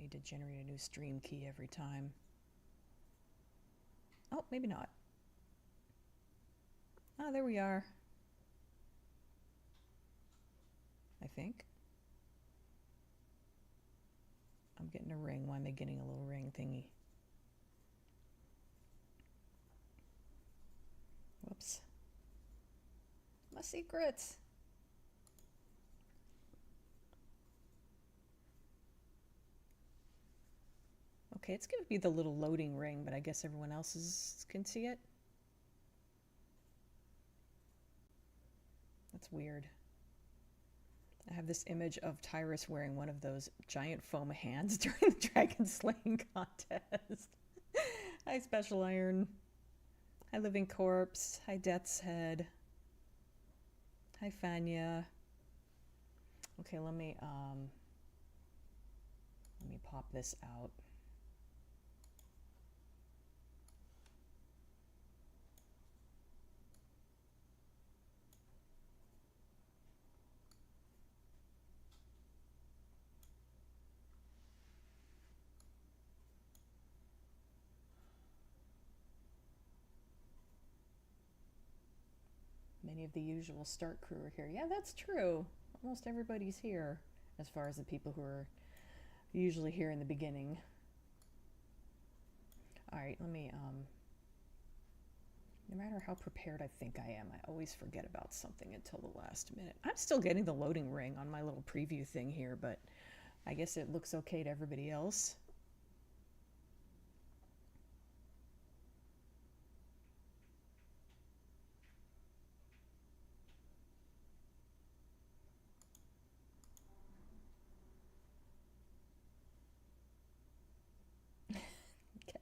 need to generate a new stream key every time. Oh, maybe not. Ah, there we are. I think. I'm getting a ring. Why am I getting a little ring thingy? Whoops. My secrets. Okay, it's going to be the little loading ring, but I guess everyone else can see it. That's weird. I have this image of Tyrus wearing one of those giant foam hands during the dragon slaying contest. Hi, Special Iron. Hi, Living Corpse. Hi, Death's Head. Hi, Fanya. Okay, let me pop this out. Many of the usual start crew are here. Yeah, that's true. Almost everybody's here, as far as the people who are usually here in the beginning. All right, let me, no matter how prepared I think I am, I always forget about something until the last minute. I'm still getting the loading ring on my little preview thing here, but I guess it looks okay to everybody else.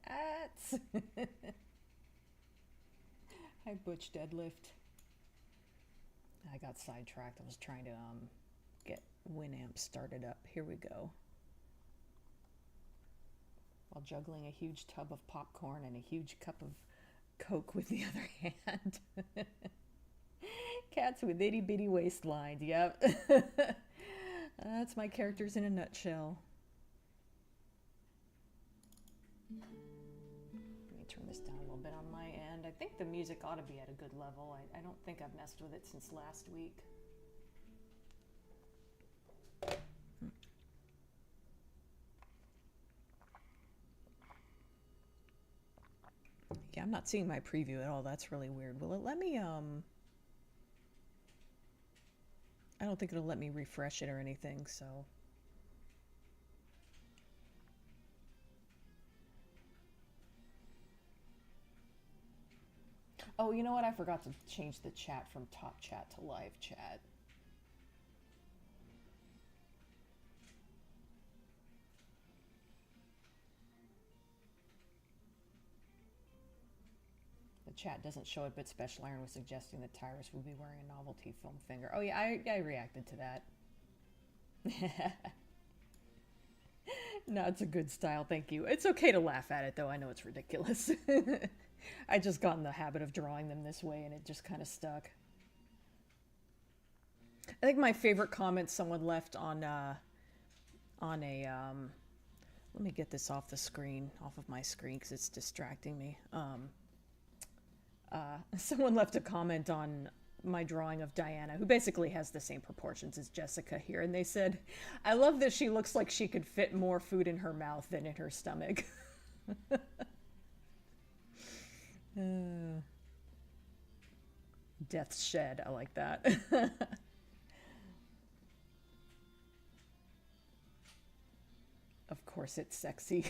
Cats! Hi, Butch Deadlift. I got sidetracked. I was trying to get Winamp started up. Here we go. While juggling a huge tub of popcorn and a huge cup of Coke with the other hand. Cats with itty bitty waistlines. Yep. That's my characters in a nutshell. Let me turn this down a little bit on my end. I think the music ought to be at a good level. I don't think I've messed with it since last week. Yeah, I'm not seeing my preview at all. That's really weird. Will it let me, I don't think it'll let me refresh it or anything, so. Oh, you know what? I forgot to change the chat from top chat to live chat. The chat doesn't show it, but Special Iron was suggesting that Tyrus would be wearing a novelty foam finger. Oh yeah, I reacted to that. No, it's a good style, thank you. It's okay to laugh at it, though. I know it's ridiculous. I just got in the habit of drawing them this way, and it just kind of stuck. I think my favorite comment someone left on a, let me get this off the screen, off of my screen, because it's distracting me. Someone left a comment on my drawing of Diana, who basically has the same proportions as Jessica here, and they said, I love that she looks like she could fit more food in her mouth than in her stomach. Death's Shed, I like that. Of course it's sexy.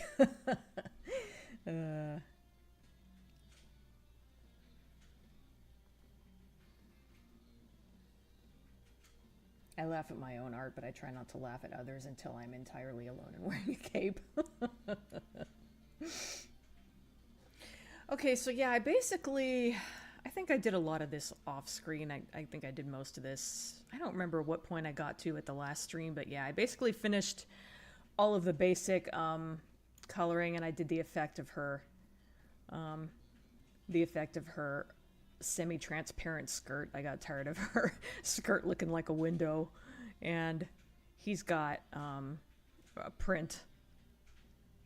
I laugh at my own art, but I try not to laugh at others until I'm entirely alone and wearing a cape. Okay, so yeah, I think I did a lot of this off screen. I think I did most of this. I don't remember what point I got to at the last stream, but yeah, I basically finished all of the basic coloring, and I did the effect of her semi-transparent skirt. I got tired of her skirt looking like a window, and he's got a print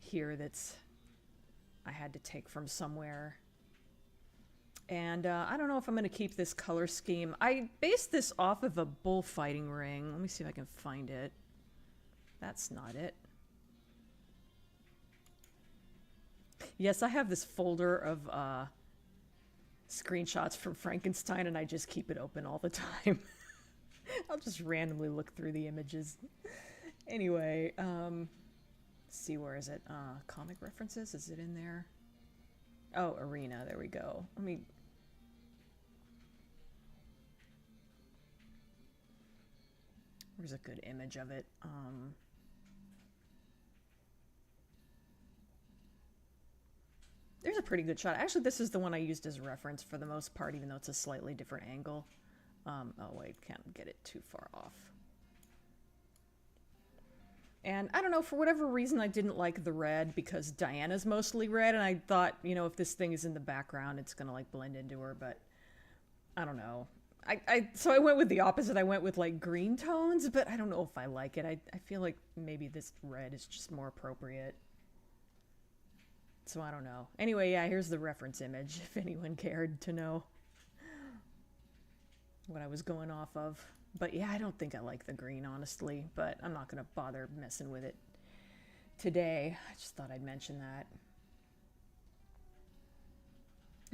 here that's I had to take from somewhere. And I don't know if I'm going to keep this color scheme. I based this off of a bullfighting ring. Let me see if I can find it. That's not it. Yes, I have this folder of screenshots from Frankenstein, and I just keep it open all the time. I'll just randomly look through the images. Anyway, let's see, where is it? Comic references? Is it in there? Oh, arena. There we go. Let me... Where's a good image of it? There's a pretty good shot. Actually, this is the one I used as a reference for the most part, even though it's a slightly different angle. Oh, wait, can't get it too far off. And I don't know, for whatever reason, I didn't like the red because Diana's mostly red, and I thought, you know, if this thing is in the background, it's gonna like blend into her, but I don't know. So I went with the opposite. I went with like green tones, but I don't know if I like it. I feel like maybe this red is just more appropriate. So I don't know. Anyway, yeah, here's the reference image, if anyone cared to know what I was going off of. But yeah, I don't think I like the green, honestly, but I'm not going to bother messing with it today. I just thought I'd mention that.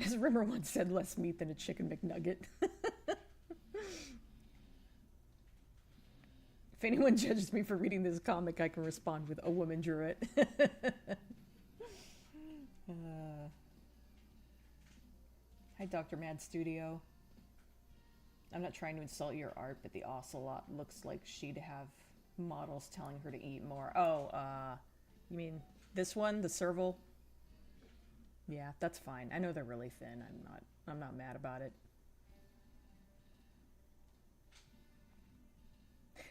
As Rimmer once said, less meat than a chicken McNugget. If anyone judges me for reading this comic, I can respond with, a woman drew it. Hi, Dr. Mad Studio. I'm not trying to insult your art, but the ocelot looks like she'd have models telling her to eat more. Oh, you mean this one, the serval? Yeah, that's fine. I know they're really thin. I'm not mad about it.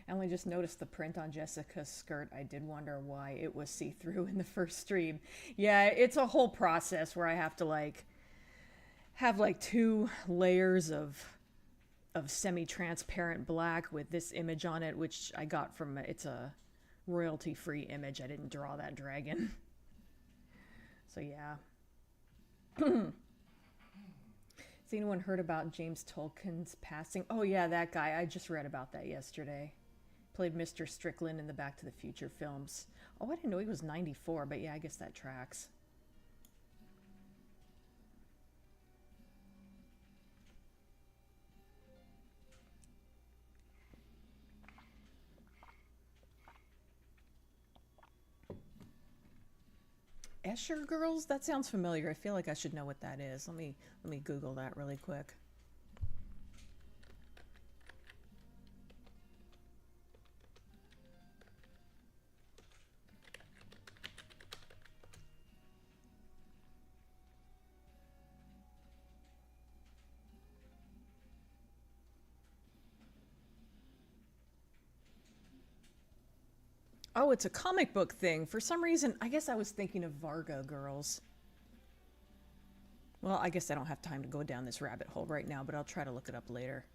I only just noticed the print on Jessica's skirt. I did wonder why it was see-through in the first stream. Yeah, it's a whole process where I have to like have like 2 layers of semi-transparent black with this image on it, which I got from, it's a royalty-free image. I didn't draw that dragon. So yeah. Has anyone heard about James Tolkien's passing? Oh yeah, that guy. I just read about that yesterday. Played Mr. Strickland in the Back to the Future films. Oh, I didn't know he was 94, but yeah, I guess that tracks. Escher Girls? That sounds familiar. I feel like I should know what that is. Let me Google that really quick. Oh, it's a comic book thing. For some reason, I guess I was thinking of Varga Girls. Well, I guess I don't have time to go down this rabbit hole right now, but I'll try to look it up later.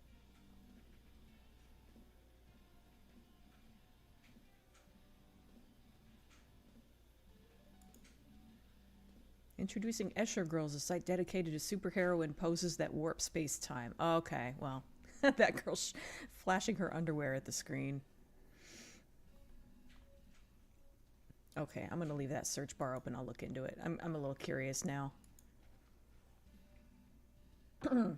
Introducing Escher Girls, a site dedicated to superheroine poses that warp space-time. Okay, well, that girl's flashing her underwear at the screen. Okay, I'm going to leave that search bar open. I'll look into it. I'm a little curious now. Oh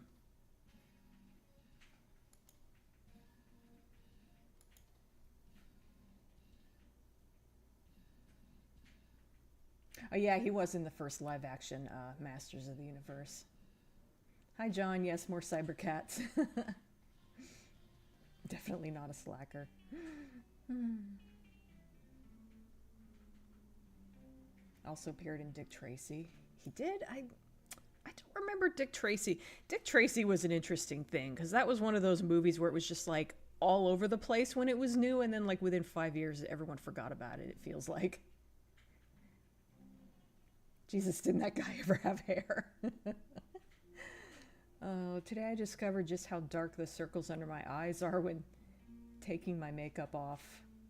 yeah, he was in the first live-action Masters of the Universe. Hi, John. Yes, more Cybercats. Definitely not a slacker. Also appeared in Dick Tracy. He did? I don't remember Dick Tracy. Dick Tracy was an interesting thing, because that was one of those movies where it was just like all over the place when it was new, and then like within 5 years, everyone forgot about it, it feels like. Jesus, didn't that guy ever have hair? Oh, today I discovered just how dark the circles under my eyes are when taking my makeup off.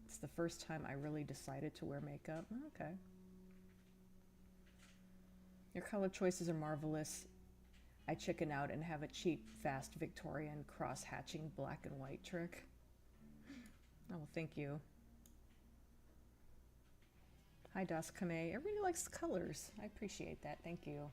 It's the first time I really decided to wear makeup. Okay. Your color choices are marvelous. I chicken out and have a cheap, fast Victorian cross-hatching black and white trick. Oh, well, thank you. Hi, Daskame. Everybody likes the colors. I appreciate that. Thank you.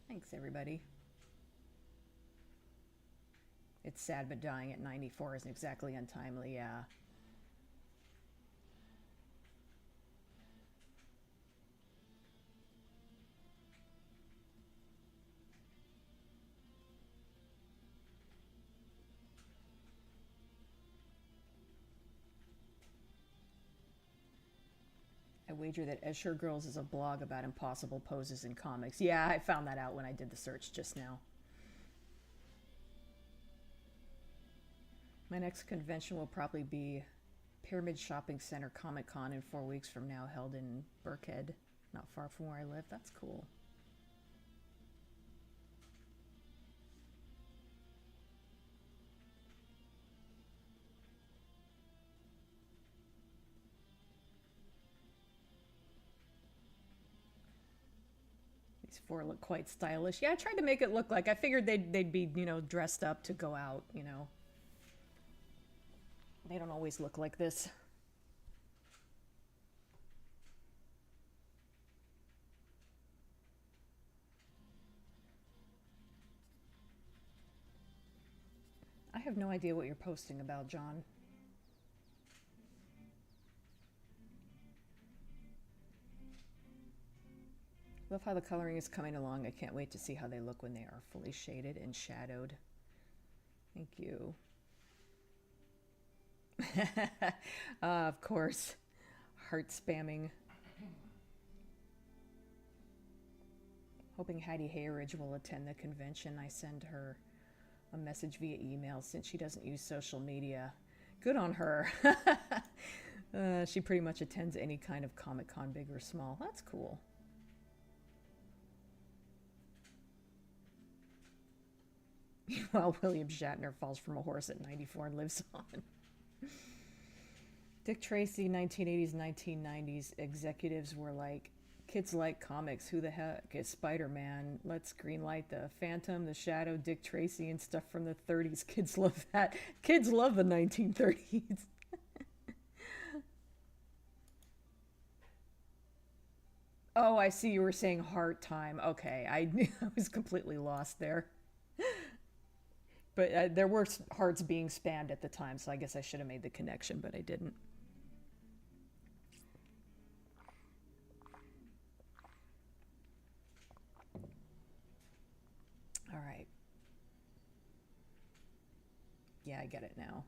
Thanks, everybody. It's sad, but dying at 94 isn't exactly untimely, yeah. I wager that Escher Girls is a blog about impossible poses in comics. Yeah, I found that out when I did the search just now. My next convention will probably be Pyramid Shopping Center Comic Con in 4 weeks from now, held in Birkhead, not far from where I live. That's cool. These four look quite stylish. Yeah, I tried to make it look like, I figured they'd be, you know, dressed up to go out, you know. They don't always look like this. I have no idea what you're posting about, John. Love how the coloring is coming along. I can't wait to see how they look when they are fully shaded and shadowed. Thank you. Of course. Heart spamming. Hoping Hattie Hayridge will attend the convention. I send her a message via email since she doesn't use social media. Good on her. She pretty much attends any kind of Comic-Con, big or small. That's cool. While William Shatner falls from a horse at 94 and lives on. Dick Tracy, 1980s, 1990s executives were like, kids like comics. Who the heck is Spider-Man? Let's greenlight the Phantom, the Shadow, Dick Tracy, and stuff from the 30s. Kids love that. Kids love the 1930s. Oh, I see you were saying Heart Time. Okay, I was completely lost there. But there were hearts being spammed at the time, so I guess I should have made the connection, but I didn't. All right. Yeah, I get it now.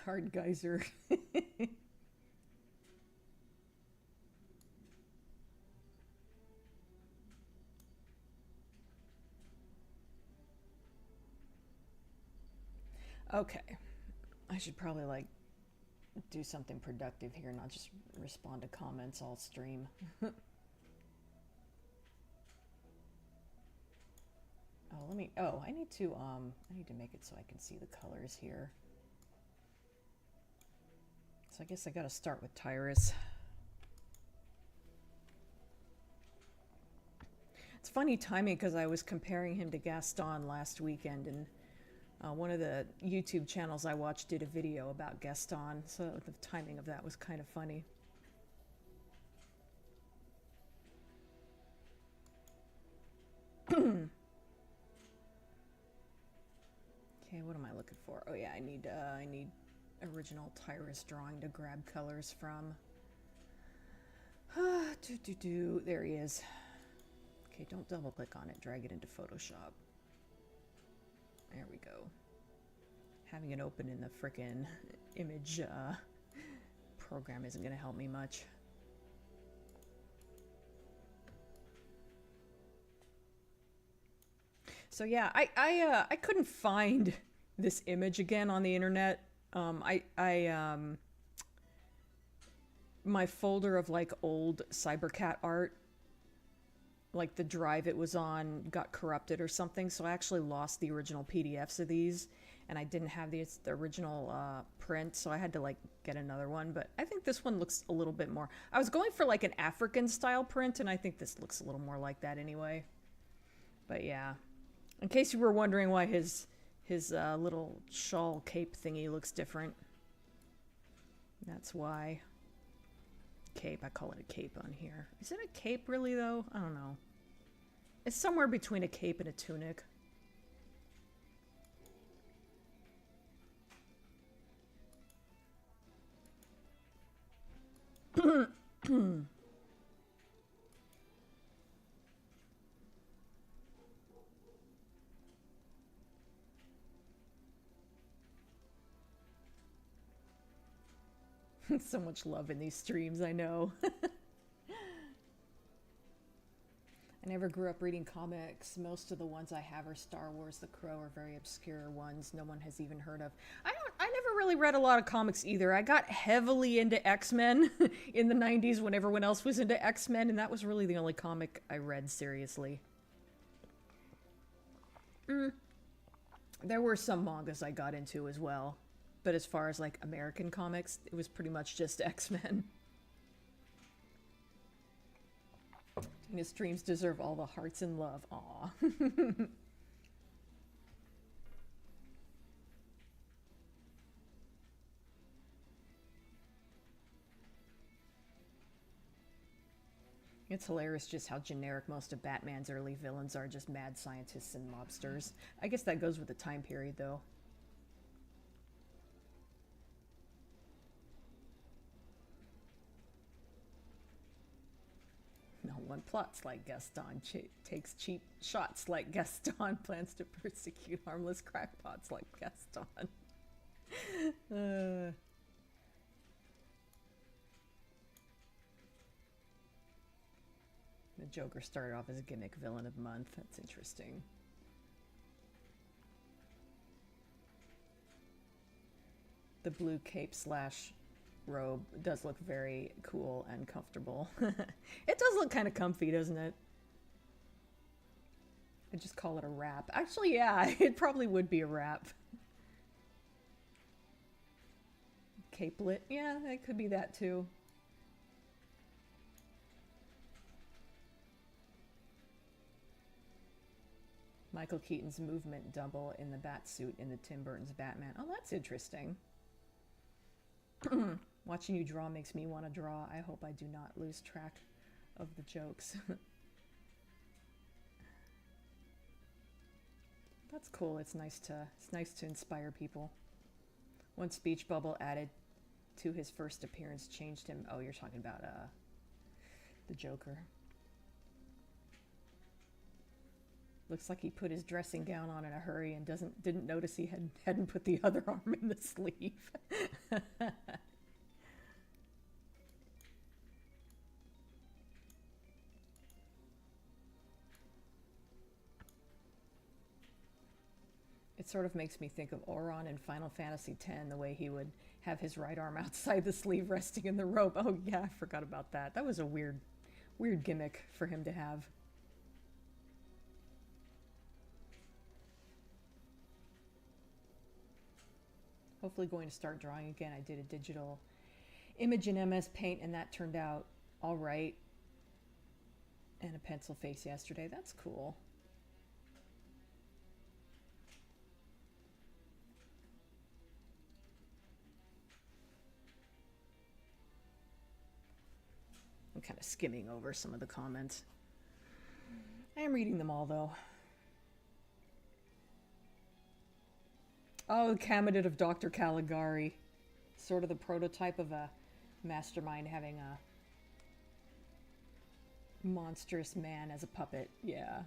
Hard geyser. Okay. I should probably like do something productive here, not just respond to comments all stream. I need to make it so I can see the colors here. So I guess I got to start with Tyrus. It's funny timing because I was comparing him to Gaston last weekend, and one of the YouTube channels I watched did a video about Gaston, so the timing of that was kind of funny. Okay, what am I looking for? Oh yeah, I need original Tyrus drawing to grab colors from. There he is. Okay, don't double click on it, drag it into Photoshop. There we go. Having it open in the frickin' image program isn't gonna help me much. So yeah, I couldn't find this image again on the internet. My folder of like old Cybercat art, like the drive it was on got corrupted or something, so I actually lost the original PDFs of these, and I didn't have the original print, so I had to like get another one. But I think this one looks a little bit more. I was going for like an African style print, and I think this looks a little more like that anyway. But yeah, in case you were wondering why his little shawl cape thingy looks different, that's why. Cape, I call it a cape on here. Is it a cape really though? I don't know. It's somewhere between a cape and a tunic. So much love in these streams, I know. I never grew up reading comics. Most of the ones I have are Star Wars, The Crow, or very obscure ones no one has even heard of. I never really read a lot of comics either. I got heavily into X-Men in the 90s when everyone else was into X-Men, and that was really the only comic I read seriously. There were some mangas I got into as well. But as far as like American comics, it was pretty much just X-Men. His streams deserve all the hearts and love. Aw. It's hilarious just how generic most of Batman's early villains are, just mad scientists and mobsters. I guess that goes with the time period, though. No one plots like Gaston, takes cheap shots like Gaston, plans to persecute harmless crackpots like Gaston. The Joker started off as a gimmick villain of the month. That's interesting. The blue cape slash robe does look very cool and comfortable. It does look kind of comfy, doesn't it? I just call it a wrap. Actually, yeah, it probably would be a wrap. Capelet, yeah, it could be that too. Michael Keaton's movement double in the bat suit in the Tim Burton's Batman. Oh, that's interesting. Watching you draw makes me want to draw. I hope I do not lose track of the jokes. That's cool. It's nice to inspire people. One speech bubble added to his first appearance changed him. Oh, you're talking about the Joker. Looks like he put his dressing gown on in a hurry and didn't notice he hadn't put the other arm in the sleeve. It sort of makes me think of Auron in Final Fantasy X, the way he would have his right arm outside the sleeve resting in the robe. Oh yeah, I forgot about that. That was a weird gimmick for him to have. Hopefully going to start drawing again. I did a digital image in MS Paint and that turned out all right. And a pencil face yesterday. That's cool. I'm kind of skimming over some of the comments. I am reading them all, though. Oh, the candidate of Dr. Caligari. Sort of the prototype of a mastermind having a monstrous man as a puppet. Yeah.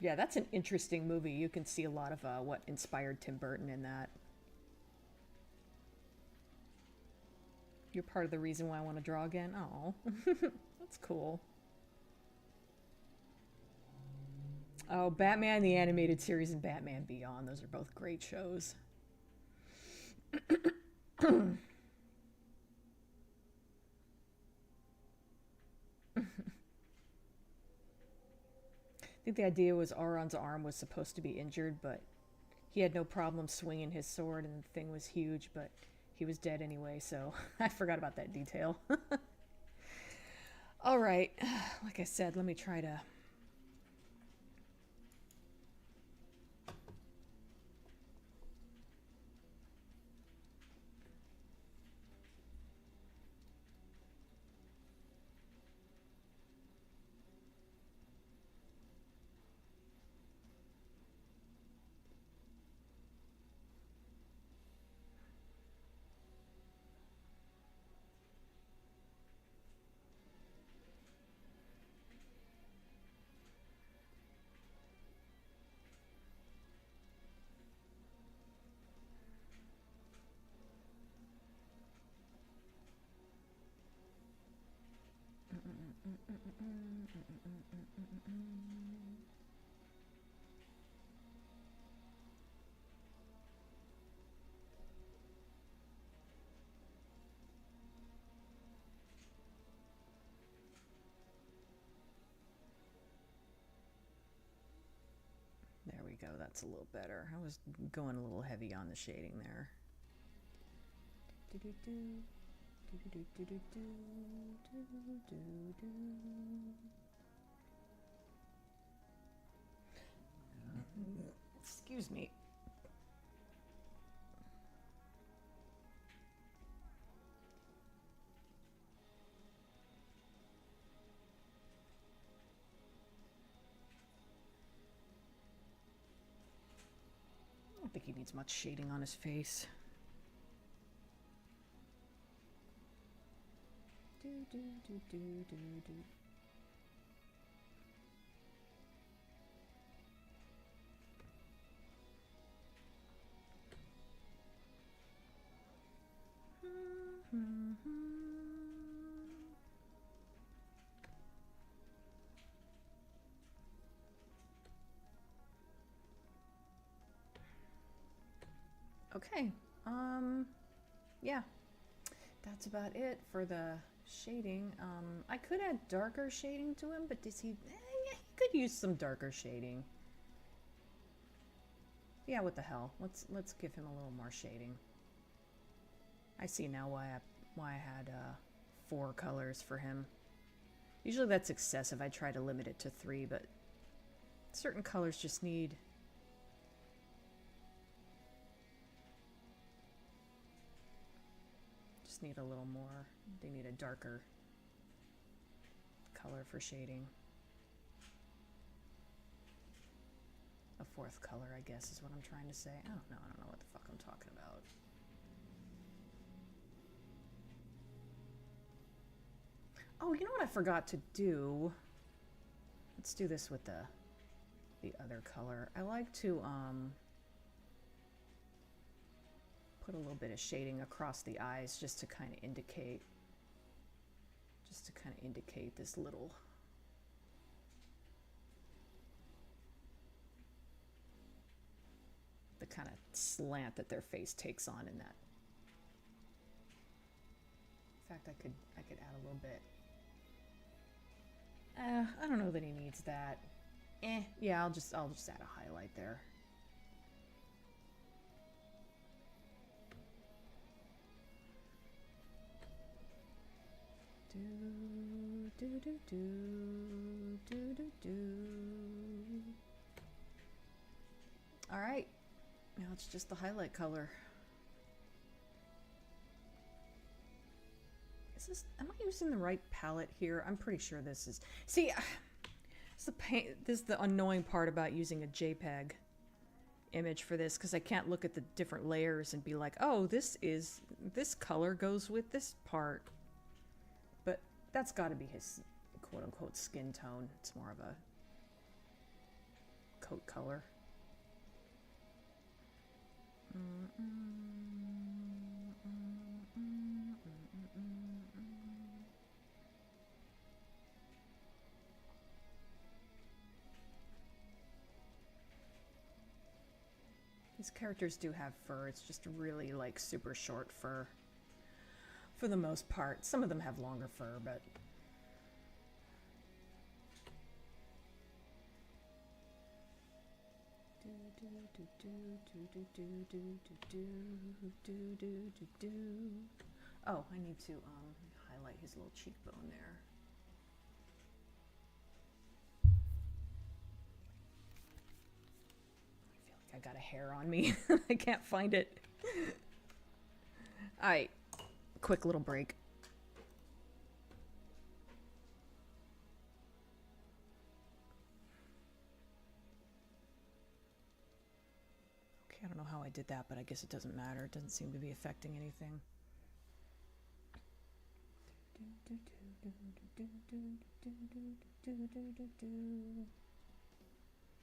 Yeah, that's an interesting movie. You can see a lot of what inspired Tim Burton in that. You're part of the reason why I want to draw again? Oh, that's cool. Oh, Batman the Animated Series and Batman Beyond. Those are both great shows. I think the idea was Auron's arm was supposed to be injured, but he had no problem swinging his sword, and the thing was huge, but he was dead anyway, so I forgot about that detail. All right, like I said, let me try to... There we go, that's a little better. I was going a little heavy on the shading there. Excuse me. I don't think he needs much shading on his face. Okay, yeah, that's about it for the shading. I could add darker shading to him, but does he, yeah, he could use some darker shading. Yeah, what the hell, let's give him a little more shading. I see now why I had 4 colors for him. Usually that's excessive. I try to limit it to 3, but certain colors just need a little more. They need a darker color for shading. A 4th color, I guess, is what I'm trying to say. I don't know what the fuck I'm talking about. Oh, you know what I forgot to do? Let's do this with the other color. I like to put a little bit of shading across the eyes just to kind of indicate this little the kind of slant that their face takes on in that. In fact, I could add a little bit. I don't know that he needs that. Yeah, I'll just add a highlight there. All right, now it's just the highlight color. Am I using the right palette here? I'm pretty sure this is. See, this is the annoying part about using a JPEG image for this, because I can't look at the different layers and be like, oh, this color goes with this part. But that's got to be his quote-unquote skin tone. It's more of a coat color. These characters do have fur. It's just really like super short fur for the most part. Some of them have longer fur, but oh, I need to highlight his little cheekbone there. I feel like I got a hair on me. I can't find it. All right, quick little break. I don't know how I did that, but I guess it doesn't matter. It doesn't seem to be affecting anything.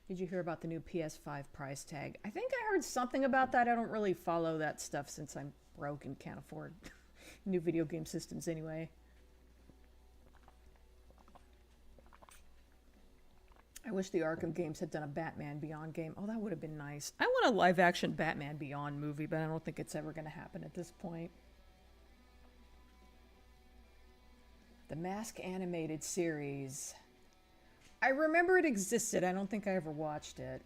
Did you hear about the new PS5 price tag? I think I heard something about that. I don't really follow that stuff since I'm broke and can't afford new video game systems anyway. I wish the Arkham games had done a Batman Beyond game. Oh, that would have been nice. I want a live-action Batman Beyond movie, but I don't think it's ever going to happen at this point. The Mask animated series. I remember it existed. I don't think I ever watched it.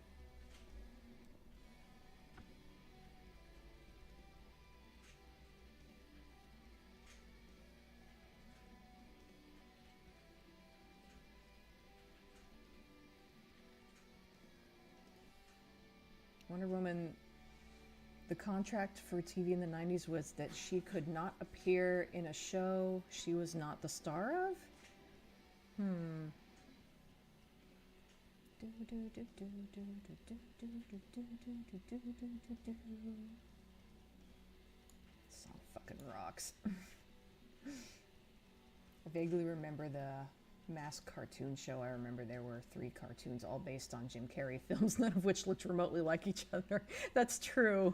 Wonder Woman, the contract for TV in the 90s was that she could not appear in a show she was not the star of? Song fucking rocks. I vaguely remember the Mask cartoon show. I remember there were 3 cartoons all based on Jim Carrey films, none of which looked remotely like each other. That's true.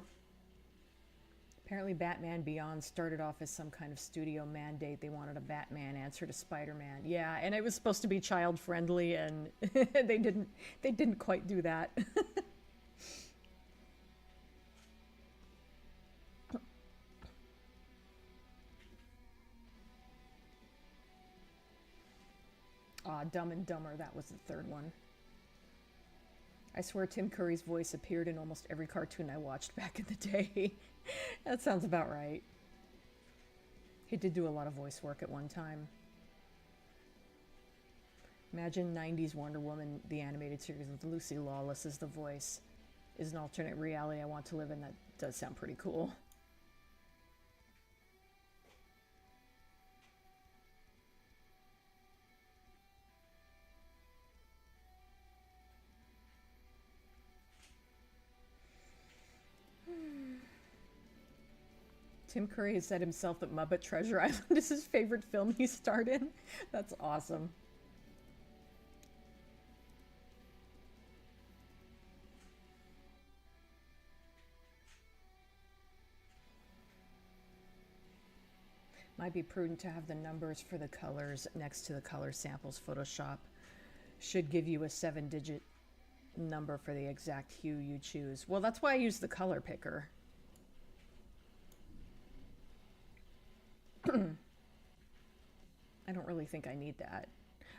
Apparently Batman Beyond started off as some kind of studio mandate. They wanted a Batman answer to Spider-Man. Yeah, and it was supposed to be child friendly, and they didn't quite do that. Dumb and Dumber, that was the 3rd one. I swear Tim Curry's voice appeared in almost every cartoon I watched back in the day. That sounds about right. He did do a lot of voice work at one time. Imagine 90s Wonder Woman, the animated series with Lucy Lawless as the voice. Is an alternate reality I want to live in. That does sound pretty cool. Tim Curry has said himself that Muppet Treasure Island is his favorite film he starred in. That's awesome. Might be prudent to have the numbers for the colors next to the color samples. Photoshop should give you a 7-digit number for the exact hue you choose. Well, that's why I use the color picker. I don't really think I need that.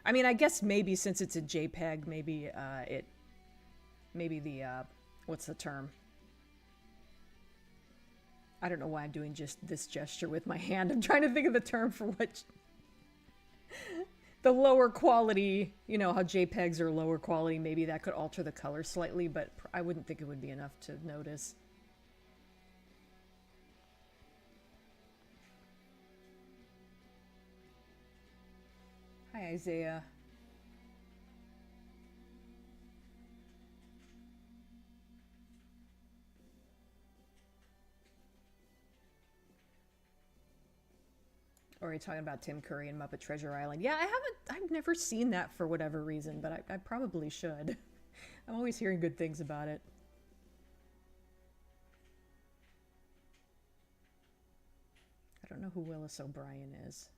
I mean, I guess maybe since it's a JPEG, maybe maybe the, what's the term? I don't know why I'm doing just this gesture with my hand. I'm trying to think of the term for what... the lower quality, you know, how JPEGs are lower quality, maybe that could alter the color slightly, but I wouldn't think it would be enough to notice. Hi, Isaiah. Or are you talking about Tim Curry and Muppet Treasure Island? Yeah, I've never seen that for whatever reason, but I probably should. I'm always hearing good things about it. I don't know who Willis O'Brien is.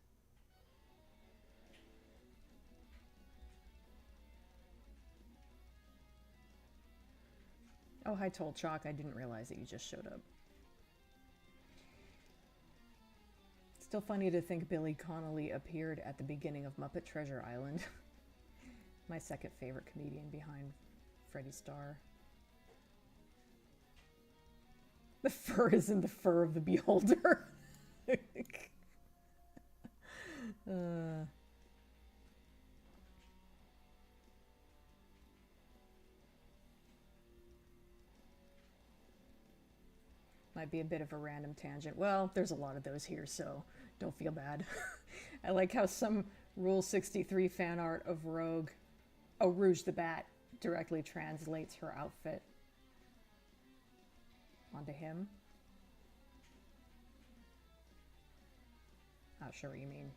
Oh, hi, Toll Chalk. I didn't realize that you just showed up. Still funny to think Billy Connolly appeared at the beginning of Muppet Treasure Island. My second favorite comedian behind Freddie Starr. The fur isn't the fur of the beholder. Might be a bit of a random tangent. Well, there's a lot of those here, so don't feel bad. I like how some Rule 63 fan art of Rogue, Rouge the Bat, directly translates her outfit onto him. Not sure what you mean.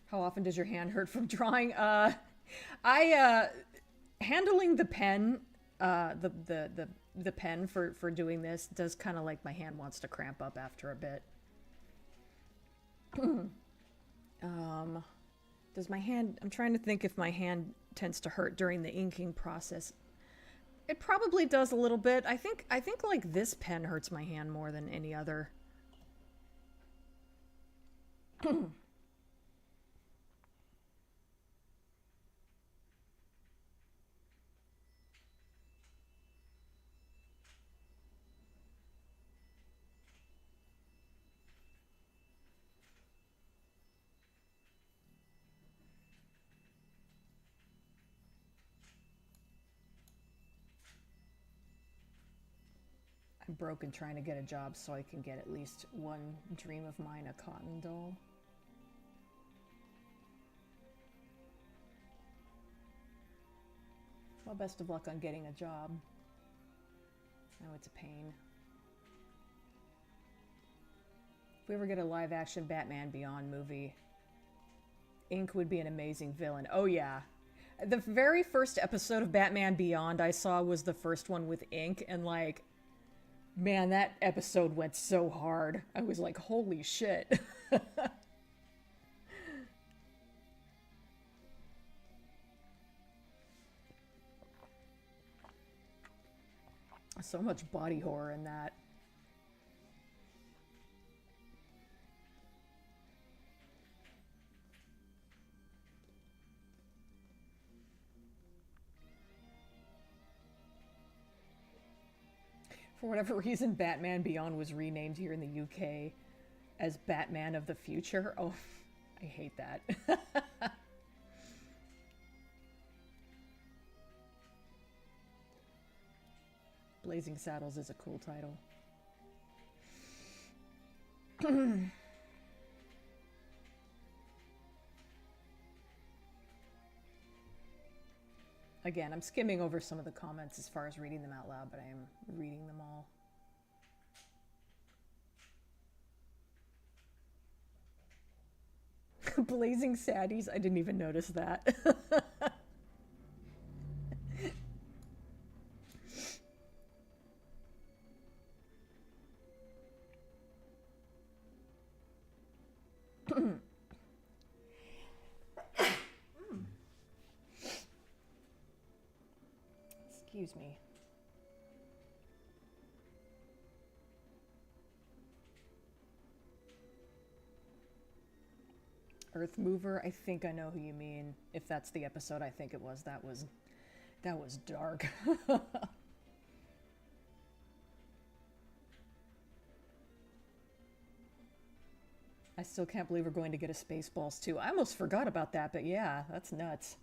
How often does your hand hurt from drawing? Handling the pen, the pen for doing this does kind of like my hand wants to cramp up after a bit. Does my hand? I'm trying to think if my hand tends to hurt during the inking process. It probably does a little bit. I think like this pen hurts my hand more than any other. I'm broke and trying to get a job so I can get at least one dream of mine, a cotton doll. Well, best of luck on getting a job. I know it's a pain. If we ever get a live-action Batman Beyond movie, Ink would be an amazing villain. Oh yeah. The very first episode of Batman Beyond I saw was the first one with Ink, and like, man, that episode went so hard. I was like, holy shit. So much body horror in that. For whatever reason, Batman Beyond was renamed here in the UK as Batman of the Future. Oh, I hate that. Blazing Saddles is a cool title. Again, I'm skimming over some of the comments as far as reading them out loud, but I am reading them all. Blazing Saddies? I didn't even notice that. Excuse me. Earth Mover, I think I know who you mean. If that's the episode I think it was, that was dark. I still can't believe we're going to get a Spaceballs 2. I almost forgot about that, but yeah, that's nuts.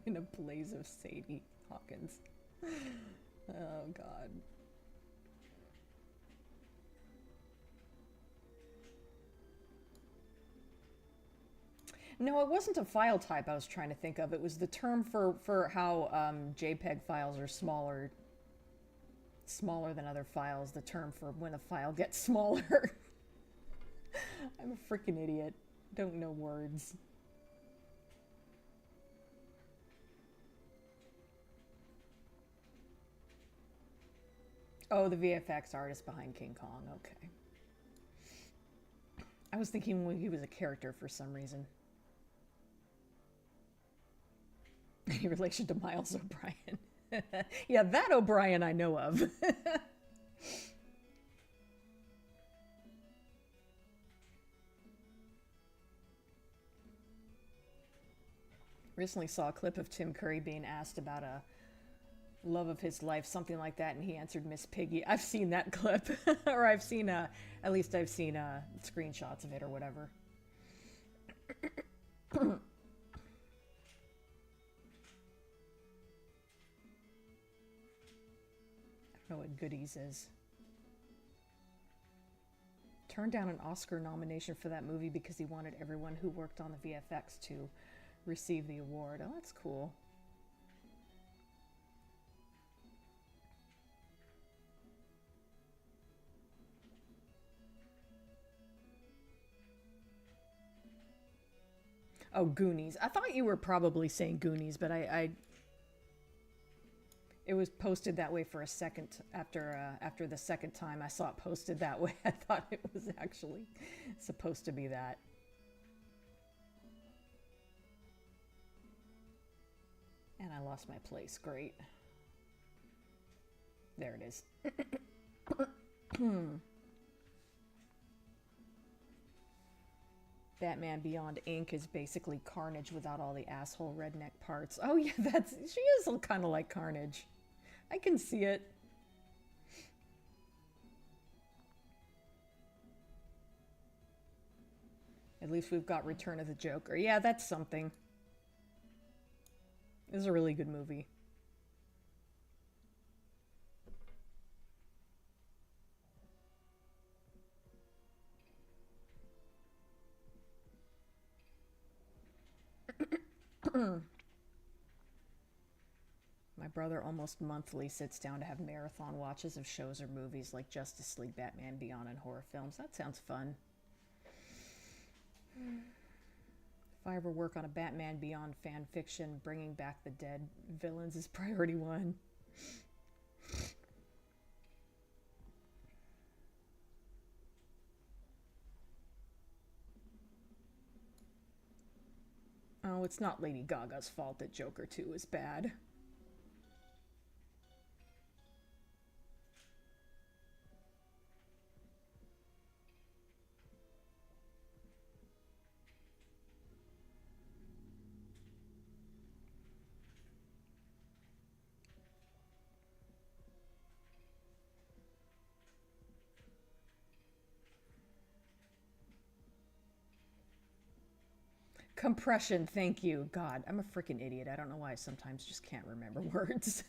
In a blaze of Sadie Hawkins. Oh, God. No, it wasn't a file type I was trying to think of. It was the term for how JPEG files are smaller than other files. The term for when a file gets smaller. I'm a freaking idiot. Don't know words. Oh, the VFX artist behind King Kong. Okay. I was thinking when he was a character for some reason. Any relation to Miles O'Brien? Yeah, that O'Brien I know of. Recently saw a clip of Tim Curry being asked about a love of his life, something like that, and he answered Miss Piggy. I've seen that clip, or I've seen, at least I've seen screenshots of it or whatever. I don't know what Goodies is. Turned down an Oscar nomination for that movie because he wanted everyone who worked on the VFX to receive the award. Oh, that's cool. Oh, Goonies. I thought you were probably saying Goonies, but it was posted that way for a second after the second time I saw it posted that way. I thought it was actually supposed to be that. And I lost my place. Great. There it is. Batman Beyond Inc. is basically Carnage without all the asshole redneck parts. Oh yeah, she is kind of like Carnage. I can see it. At least we've got Return of the Joker. Yeah, that's something. This is a really good movie. My brother almost monthly sits down to have marathon watches of shows or movies like Justice League, Batman Beyond, and horror films. That sounds fun. If I ever work on a Batman Beyond fan fiction, bringing back the dead villains is priority one. Oh, it's not Lady Gaga's fault that Joker 2 is bad. Compression, thank you. God, I'm a freaking idiot. I don't know why I sometimes just can't remember words.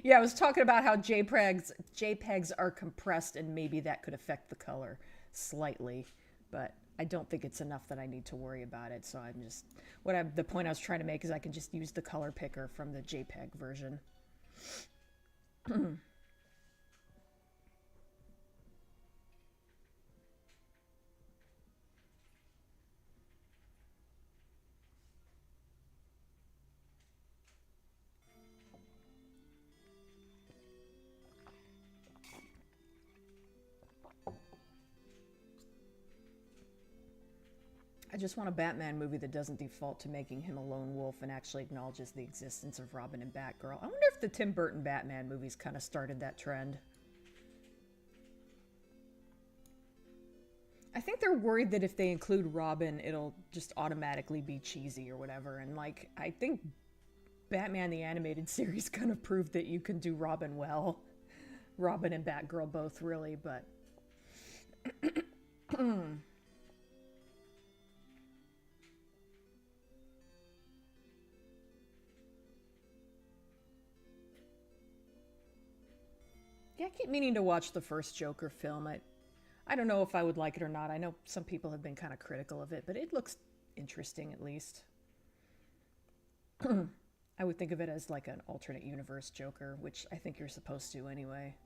Yeah, I was talking about how JPEGs are compressed and maybe that could affect the color slightly, but I don't think it's enough that I need to worry about it. So I'm just the point I was trying to make is I can just use the color picker from the JPEG version. I just want a Batman movie that doesn't default to making him a lone wolf and actually acknowledges the existence of Robin and Batgirl. I wonder if the Tim Burton Batman movies kind of started that trend. I think they're worried that if they include Robin, it'll just automatically be cheesy or whatever. And like, I think Batman the Animated Series kind of proved that you can do Robin well. Robin and Batgirl both, really, but... Yeah, I keep meaning to watch the first Joker film. I don't know if I would like it or not. I know some people have been kind of critical of it, but it looks interesting at least. I would think of it as like an alternate universe Joker, which I think you're supposed to anyway.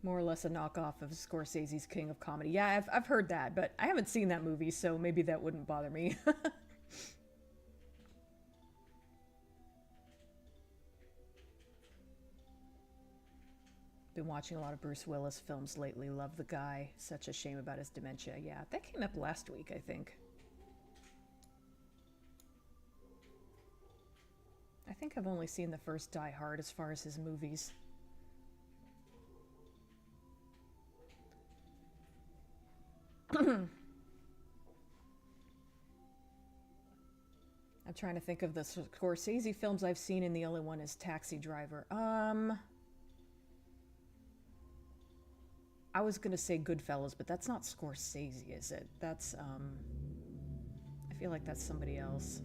More or less a knockoff of Scorsese's King of Comedy. Yeah, I've heard that, but I haven't seen that movie, so maybe that wouldn't bother me. Been watching a lot of Bruce Willis films lately. Love the guy. Such a shame about his dementia. Yeah, that came up last week, I think. I think I've only seen the first Die Hard as far as his movies. I'm trying to think of the Scorsese films I've seen, and the only one is Taxi Driver. I was gonna say Goodfellas, but that's not Scorsese, is it? That's, I feel like that's somebody else.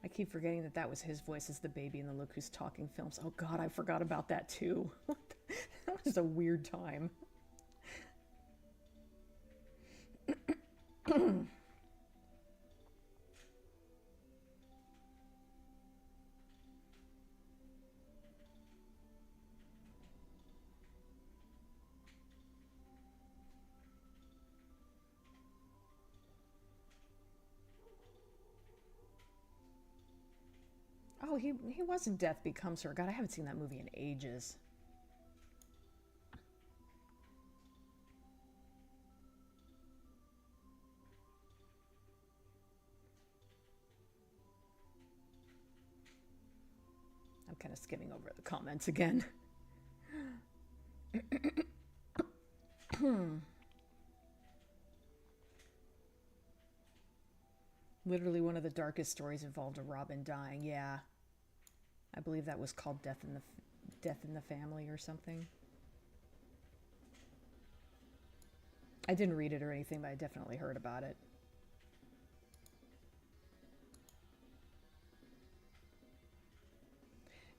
I keep forgetting that that was his voice as the baby in the Look Who's Talking films. Oh god, I forgot about that too. That was a weird time. Oh, he was in Death Becomes Her. God, I haven't seen that movie in ages. I'm kind of skimming over the comments again. Literally one of the darkest stories involved a Robin dying. Yeah. I believe that was called Death in the Family or something. I didn't read it or anything, but I definitely heard about it.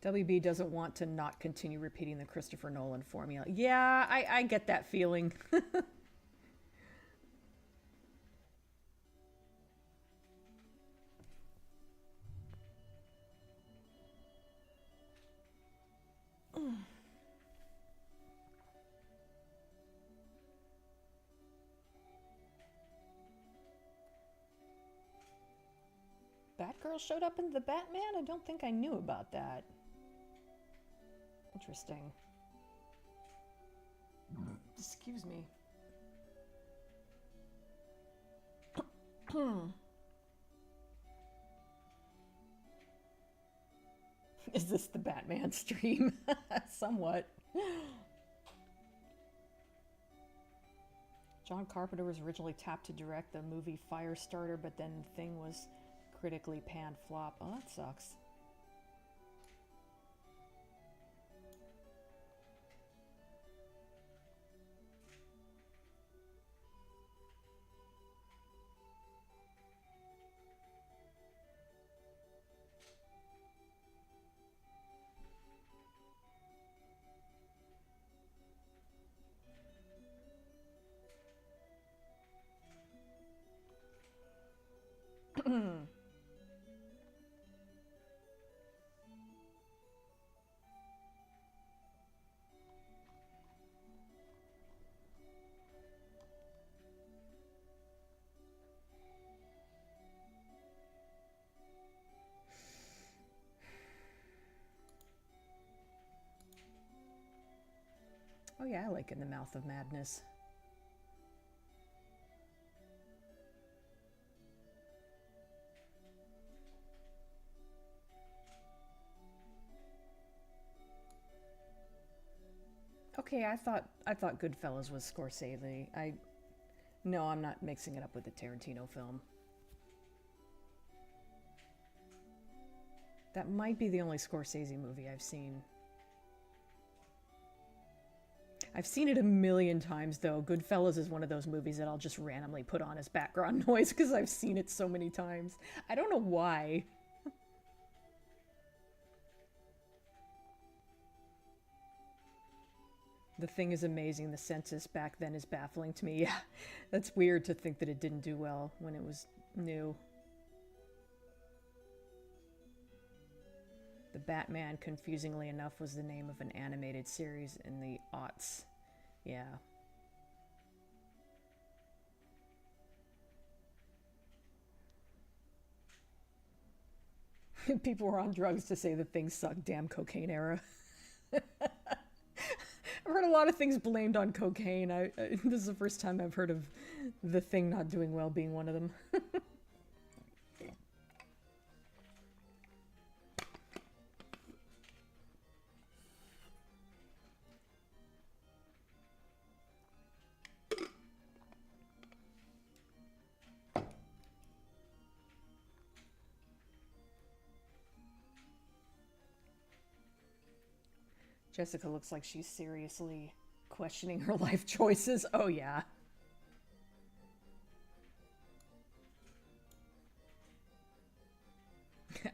WB doesn't want to not continue repeating the Christopher Nolan formula. Yeah, I get that feeling. Batgirl showed up in the Batman? I don't think I knew about that. Interesting. Excuse me. Is this the Batman stream? Somewhat. John Carpenter was originally tapped to direct the movie Firestarter, but then the thing was critically panned flop. Oh, that sucks. Oh yeah, I like In the Mouth of Madness. Okay, I thought Goodfellas was Scorsese. No, I'm not mixing it up with the Tarantino film. That might be the only Scorsese movie I've seen. I've seen it a million times, though. Goodfellas is one of those movies that I'll just randomly put on as background noise because I've seen it so many times. I don't know why. The Thing is amazing. The census back then is baffling to me. Yeah, that's weird to think that it didn't do well when it was new. The Batman, confusingly enough, was the name of an animated series in the aughts. Yeah. People were on drugs to say the Thing sucked. Damn cocaine era. I've heard a lot of things blamed on cocaine. This is the first time I've heard of the Thing not doing well being one of them. Jessica looks like she's seriously questioning her life choices. Oh, yeah.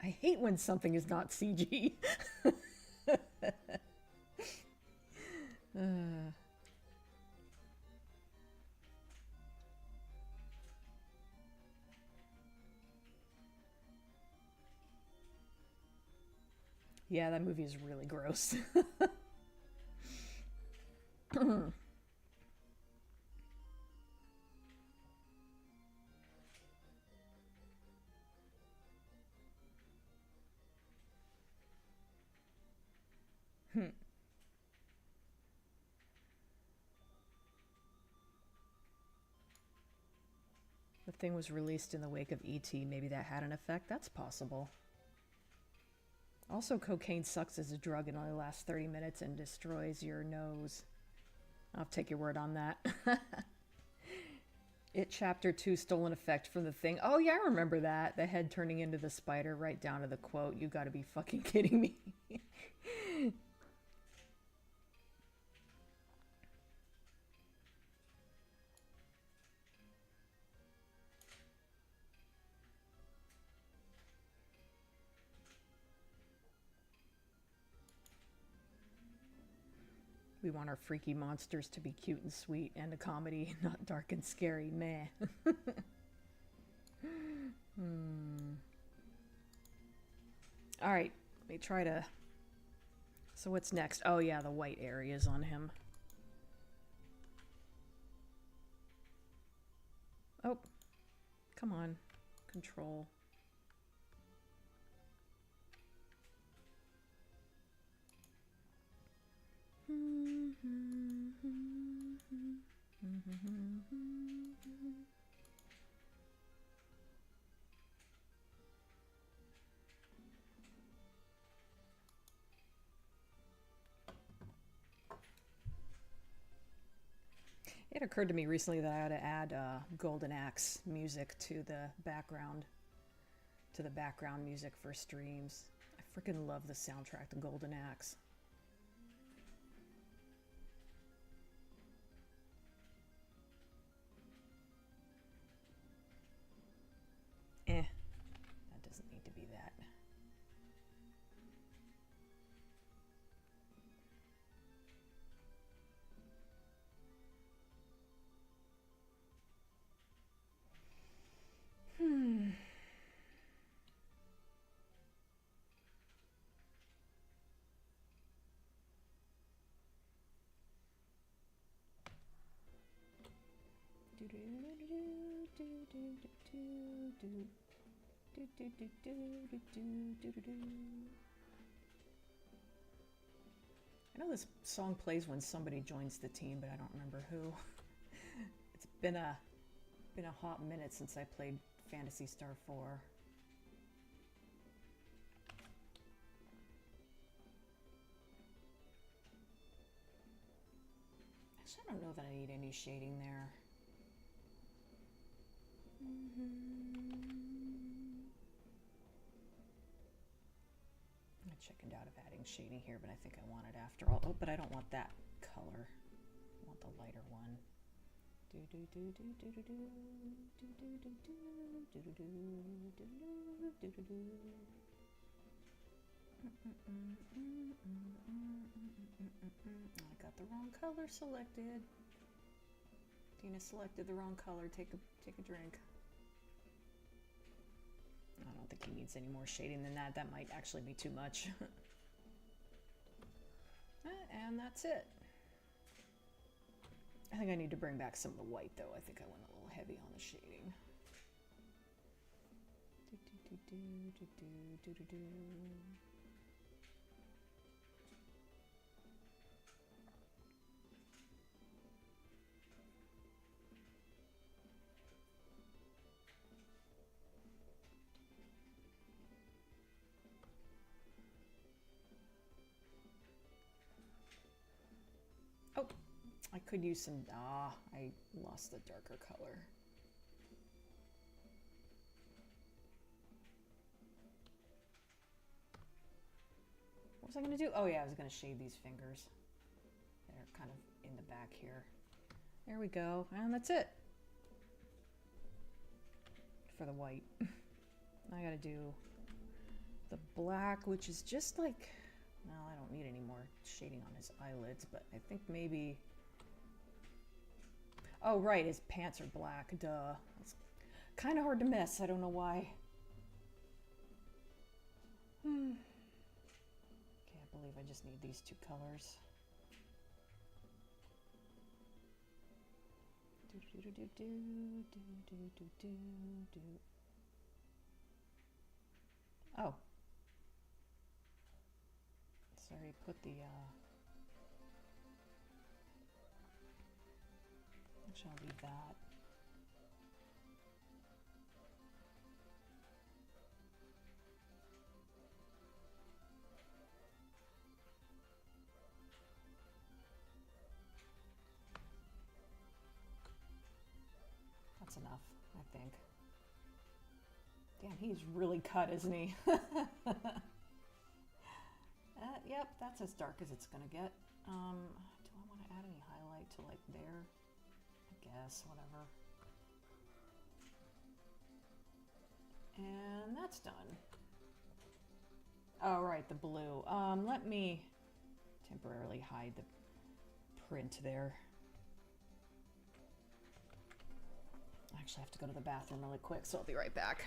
I hate when something is not CG. Yeah, that movie is really gross. The Thing was released in the wake of E.T. Maybe that had an effect. That's possible. Also, cocaine sucks as a drug and only lasts 30 minutes and destroys your nose. I'll take your word on that. It Chapter 2 stole an effect from The Thing. Oh, yeah, I remember that. The head turning into the spider, right down to the quote. You gotta be fucking kidding me. We want our freaky monsters to be cute and sweet and a comedy, not dark and scary. Meh. All right, let me try to... So what's next? Oh yeah, the white areas on him. Oh, come on. Control. It occurred to me recently that I ought to add Golden Axe music to the background music for streams. I freaking love the soundtrack to Golden Axe. That doesn't need to be that. I know this song plays when somebody joins the team, but I don't remember who. It's been a hot minute since I played Phantasy Star 4. Actually, I don't know that I need any shading there. I chickened out of adding shading here, but I think I want it after all. Oh, but I don't want that color. I want the lighter one. I got the wrong color selected. Dina selected the wrong color. Take a drink. I don't think he needs any more shading than that. That might actually be too much. And that's it. I think I need to bring back some of the white though. I think I went a little heavy on the shading. Oh, I could use some, I lost the darker color. What was I gonna do? Oh yeah, I was gonna shade these fingers. They're kind of in the back here. There we go, and that's it. For the white. I gotta do the black, which is just like, no, I don't need any more shading on his eyelids, but I think maybe, oh right, his pants are black, duh. It's kind of hard to miss, I don't know why. Can't believe I just need these two colors. Oh. Sorry, put the, actually I'll leave that. That's enough, I think. Damn, he's really cut, isn't he? Yep, that's as dark as it's gonna get. Do I want to add any highlight to like there? I guess, whatever. And that's done. Oh, right, the blue. Let me temporarily hide the print there. I actually have to go to the bathroom really quick, so I'll be right back.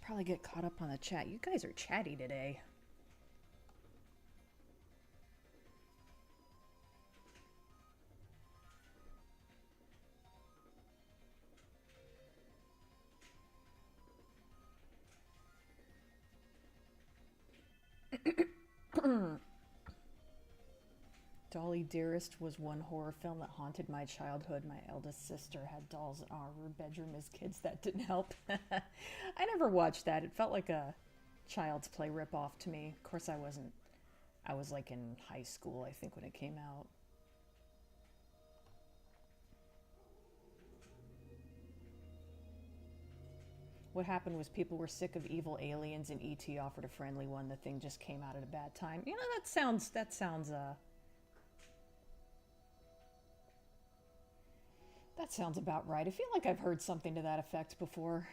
probably get caught up on the chat. You guys are chatty today. Dolly Dearest was one horror film that haunted my childhood. My eldest sister had dolls in our bedroom as kids. That didn't help. I never watched that. It felt like a Child's Play ripoff to me. Of course, I wasn't. I was like in high school, I think, when it came out. What happened was people were sick of evil aliens and E.T. offered a friendly one. The thing just came out at a bad time. You know, that sounds about right. I feel like I've heard something to that effect before.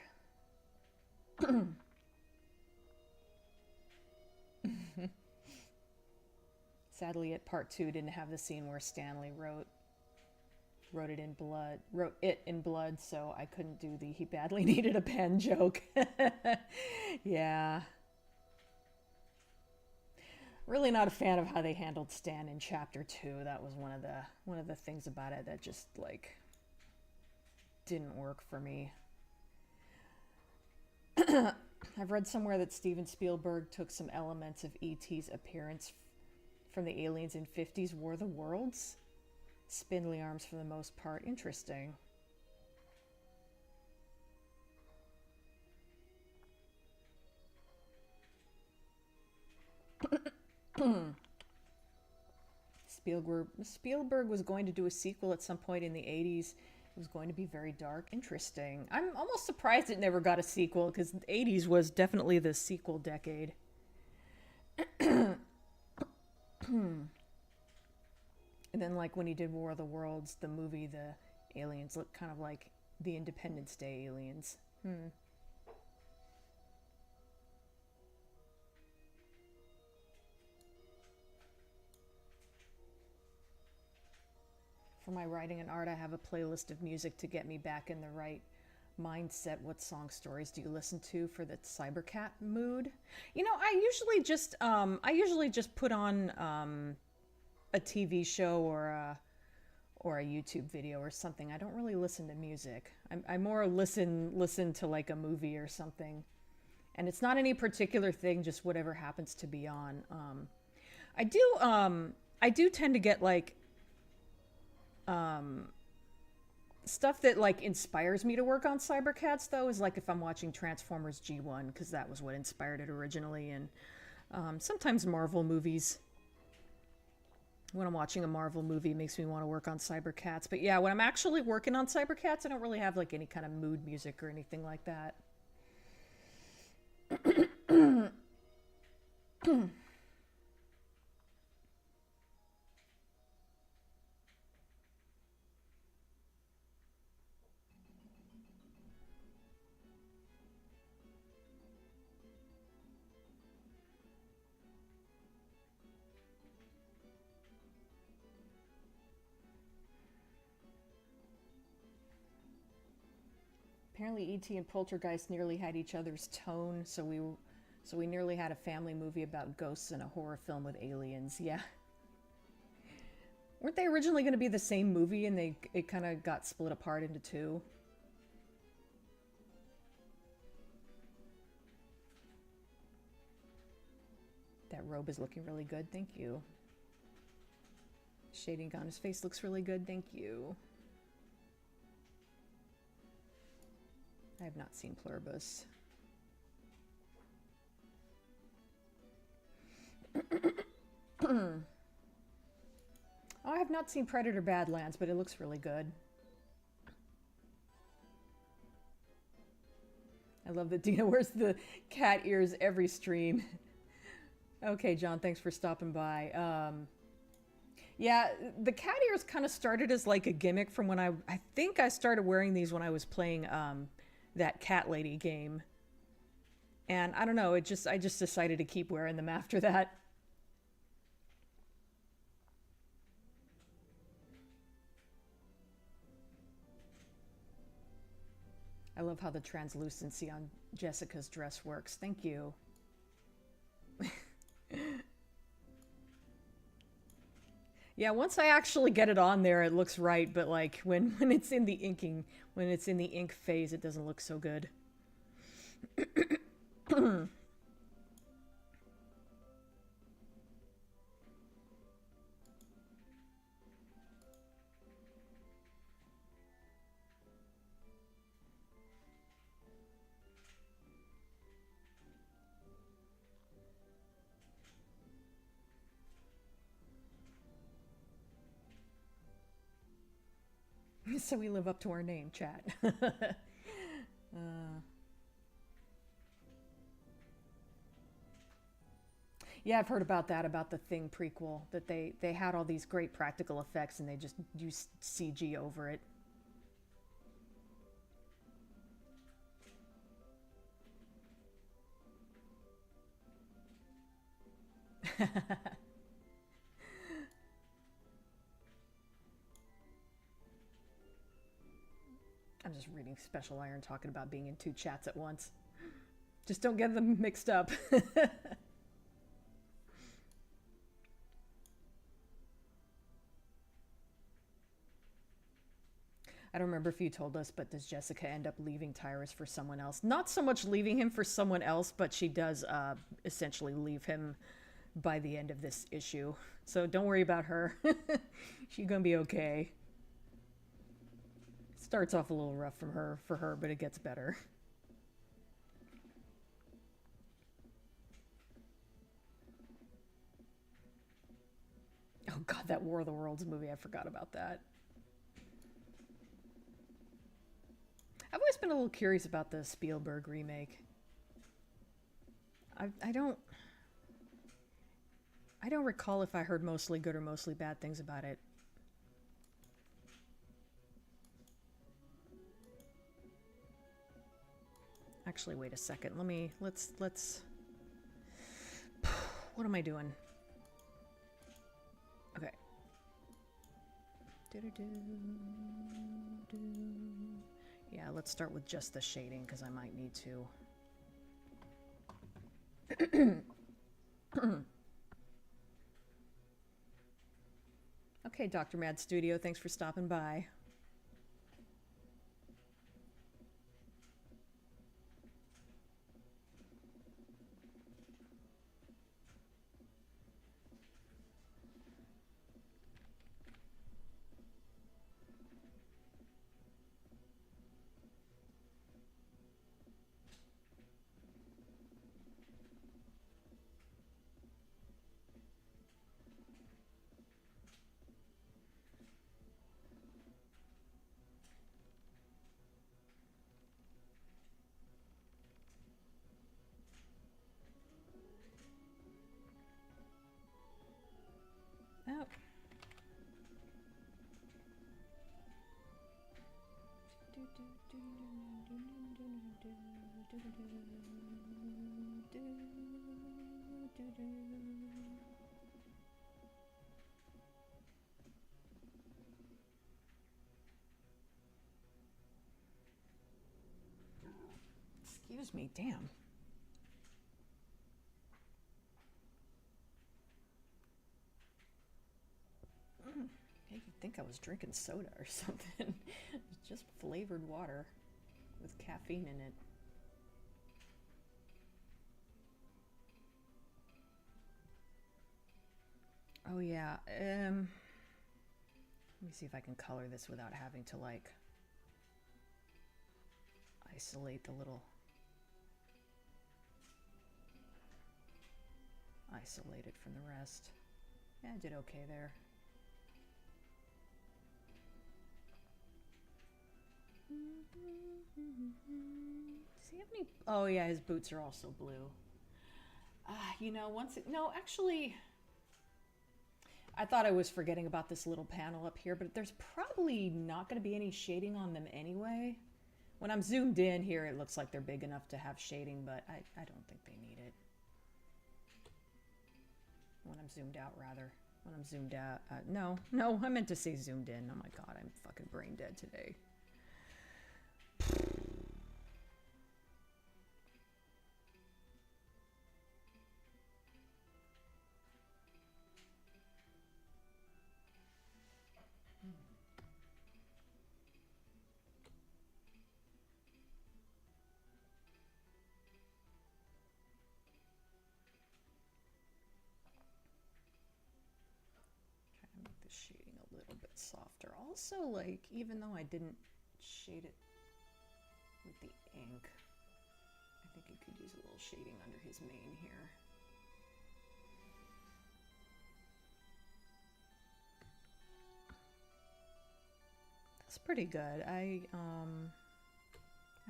Sadly, at part 2 didn't have the scene where Stanley wrote it in blood, so I couldn't do the he badly needed a pen joke. Yeah. Really not a fan of how they handled Stan in chapter 2. That was one of the things about it that just like didn't work for me. I've read somewhere that Steven Spielberg took some elements of E.T.'s appearance from the aliens in 50s War of the Worlds. Spindly arms for the most part. Interesting. Spielberg was going to do a sequel at some point in the 80s. It was going to be very dark. Interesting. I'm almost surprised it never got a sequel, because the 80s was definitely the sequel decade. And then, like, when he did War of the Worlds, the movie, the aliens looked kind of like the Independence Day aliens. For my writing and art, I have a playlist of music to get me back in the right mindset. What song stories do you listen to for the Cybercat mood? You know, I usually just put on a TV show or a YouTube video or something. I don't really listen to music. I more listen to like a movie or something. And it's not any particular thing, just whatever happens to be on. I do tend to get like stuff that like inspires me to work on Cybercats, though, is like if I'm watching Transformers G1, because that was what inspired it originally, and sometimes Marvel movies. When I'm watching a Marvel movie, it makes me want to work on Cybercats. But yeah, when I'm actually working on Cybercats, I don't really have like any kind of mood music or anything like that. Apparently, E.T. and Poltergeist nearly had each other's tone, so we nearly had a family movie about ghosts and a horror film with aliens. Yeah. Weren't they originally going to be the same movie, and it kind of got split apart into two? That robe is looking really good, thank you. Shading on his face looks really good, thank you. I have not seen Pluribus. Oh, I have not seen Predator Badlands, but it looks really good. I love that Dina wears the cat ears every stream. Okay, John, thanks for stopping by. Yeah, the cat ears kind of started as like a gimmick from when I think I started wearing these when I was playing that Cat Lady game. And I don't know, I just decided to keep wearing them after that. I love how the translucency on Jessica's dress works. Thank you. Yeah, once I actually get it on there, it looks right, but like when it's in the inking, when it's in the ink phase, it doesn't look so good. So we live up to our name, chat. Yeah, I've heard about that, about the Thing prequel, that they had all these great practical effects and they just used CG over it. I'm just reading Special Iron talking about being in two chats at once. Just don't get them mixed up. I don't remember if you told us, but does Jessica end up leaving Tyrus for someone else? Not so much leaving him for someone else, but she does essentially leave him by the end of this issue. So don't worry about her. She's gonna be okay. Starts off a little rough for her, but it gets better. Oh god, that War of the Worlds movie, I forgot about that. I've always been a little curious about the Spielberg remake. I don't recall if I heard mostly good or mostly bad things about it. Actually, wait a second. Let's what am I doing? Okay. Yeah, let's start with just the shading because I might need to. Okay, Dr. Mad Studio, thanks for stopping by. Oh. Excuse me, damn. You'd think I was drinking soda or something. It's just flavored water with caffeine in it. Oh yeah, let me see if I can color this without having to like isolate the little isolate it from the rest. Yeah, I did okay there. Does he have any? Oh yeah, his boots are also blue. You know, no, actually, I thought I was forgetting about this little panel up here, but there's probably not going to be any shading on them anyway. When I'm zoomed in here, it looks like they're big enough to have shading, but I don't think they need it. When I'm zoomed out, rather. When I'm zoomed out. No, I meant to say zoomed in. Oh my god, I'm fucking brain dead today. shading a little bit softer. Also, like, even though I didn't shade it with the ink, I think you could use a little shading under his mane here. That's pretty good. I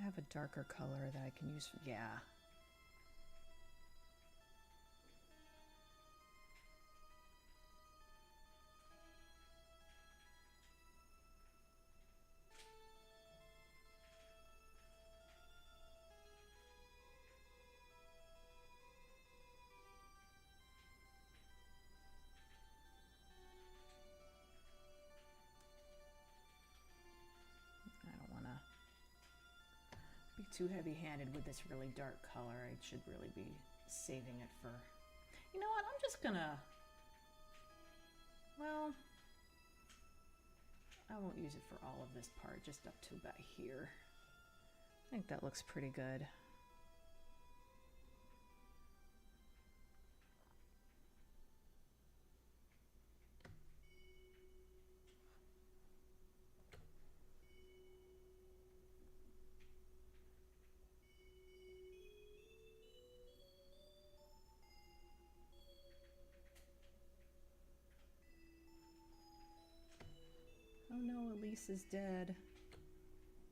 have a darker color that I can use. Yeah. Too heavy-handed with this really dark color. I should really be saving it for... You know what? I'm just gonna... Well... I won't use it for all of this part, just up to about here. I think that looks pretty good. Oh no, Elise is dead.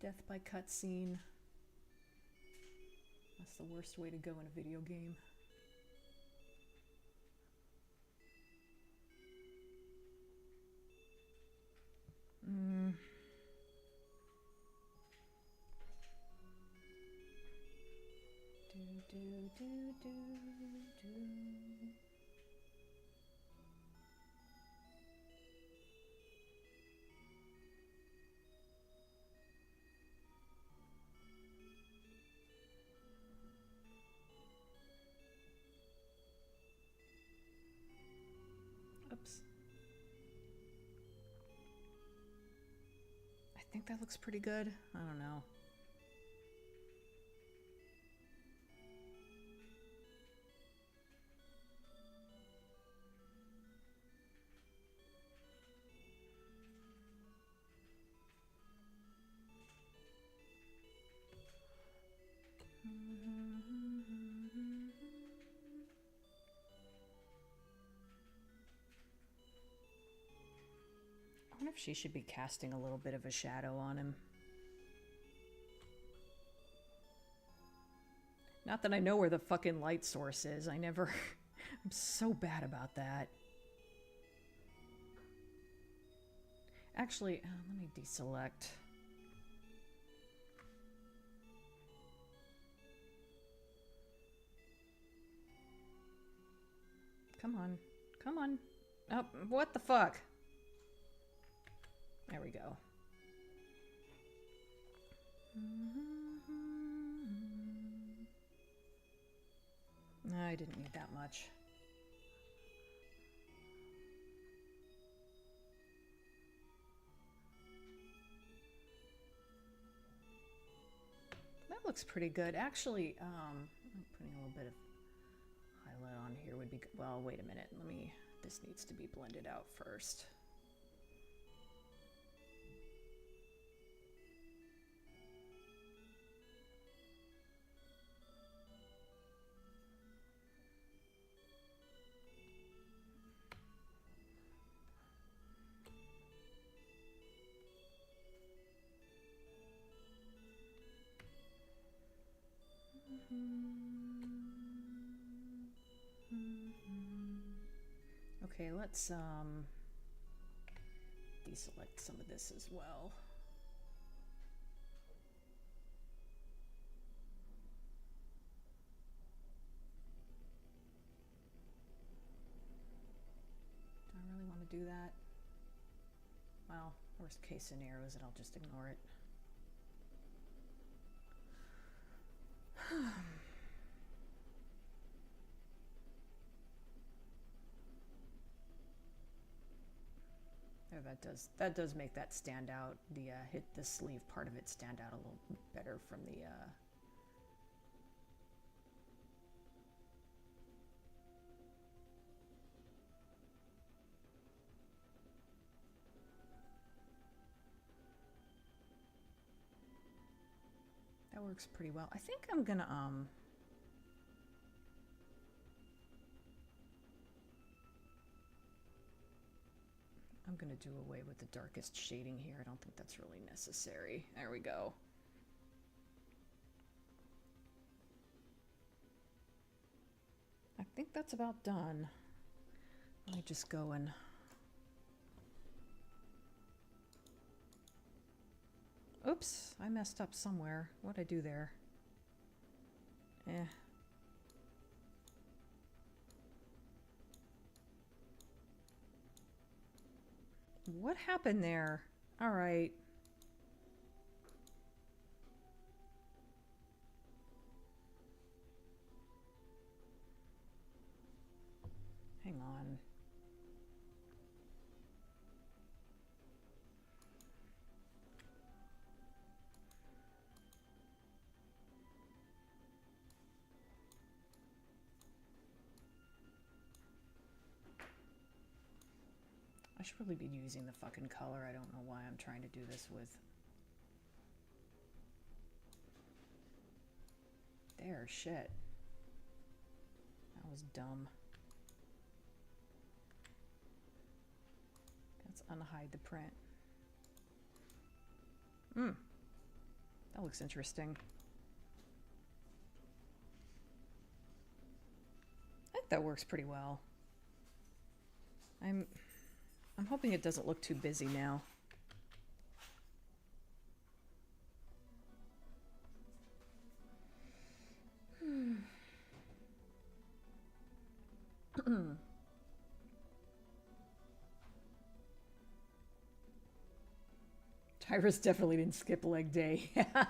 Death by cutscene. That's the worst way to go in a video game. Oops. I think that looks pretty good. I don't know. I wonder if she should be casting a little bit of a shadow on him. Not that I know where the fucking light source is. I never... I'm so bad about that. Actually, let me deselect. Come on. Come on. Oh, what the fuck? There we go. I didn't need that much. That looks pretty good. Actually, I'm putting a little bit of highlight on here would be good. Well, wait a minute. This needs to be blended out first. Okay, let's deselect some of this as well. Do I really want to do that? Well, worst case scenario is that I'll just ignore it. Oh, that does make that stand out. Hit the sleeve part of it stand out a little better from the works pretty well. I think I'm gonna, I'm gonna do away with the darkest shading here. I don't think that's really necessary. There we go. I think that's about done. Let me just go and... Oops, I messed up somewhere. What'd I do there? What happened there? All right. Hang on. I should really be using the fucking color. I don't know why I'm trying to do this with... There, shit. That was dumb. Let's unhide the print. That looks interesting. I think that works pretty well. I'm hoping it doesn't look too busy now. Tyrus definitely didn't skip leg day. I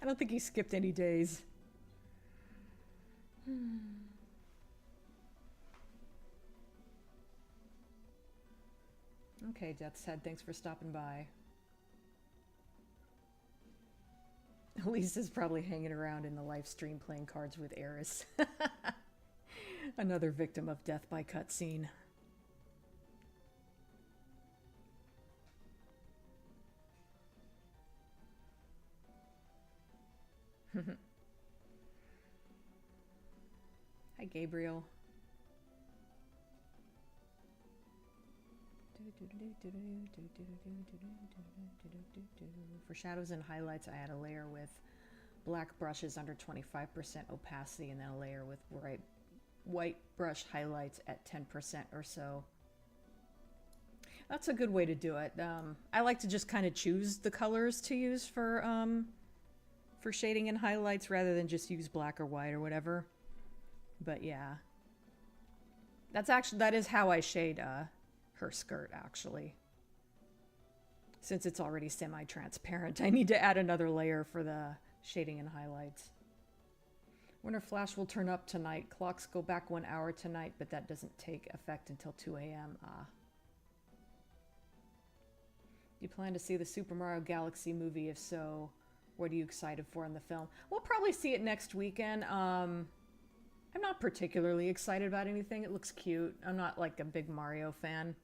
don't think he skipped any days. Okay, Death's Head, thanks for stopping by. Lisa's probably hanging around in the live stream playing cards with Eris. Another victim of death by cutscene. Hi, Gabriel. For shadows and highlights, I had a layer with black brushes under 25% opacity and then a layer with white brush highlights at 10% or so. That's a good way to do it. I like to just kind of choose the colors to use for shading and highlights rather than just use black or white or whatever. But yeah, that is how I shade her skirt, actually. Since it's already semi-transparent, I need to add another layer for the shading and highlights. Winter Flash will turn up tonight. Clocks go back 1 hour tonight, but that doesn't take effect until 2 a.m. Do you plan to see the Super Mario Galaxy movie? If so, what are you excited for in the film? We'll probably see it next weekend. I'm not particularly excited about anything. It looks cute. I'm not like a big Mario fan.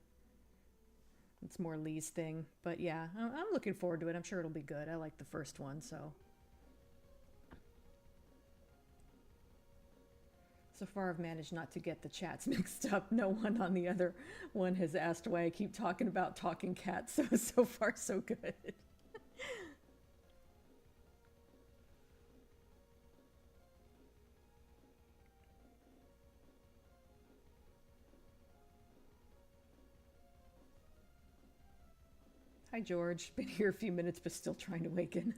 It's more Lee's thing. But yeah, I'm looking forward to it. I'm sure it'll be good. I like the first one, so. So far, I've managed not to get the chats mixed up. No one on the other one has asked why I keep talking about talking cats. So far, so good. Hi, George. Been here a few minutes, but still trying to waken.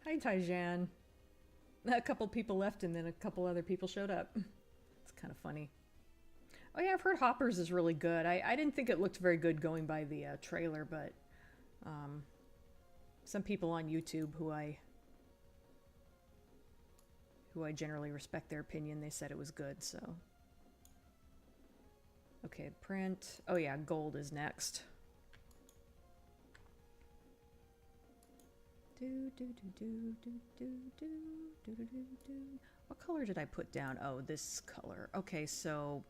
Hi, Taijan. A couple people left, and then a couple other people showed up. It's kind of funny. Oh yeah, I've heard Hoppers is really good. I didn't think it looked very good going by the trailer, but some people on YouTube who I generally respect their opinion, they said it was good, so. Okay, print. Oh yeah, gold is next. What color did I put down? Oh, this color. Okay, so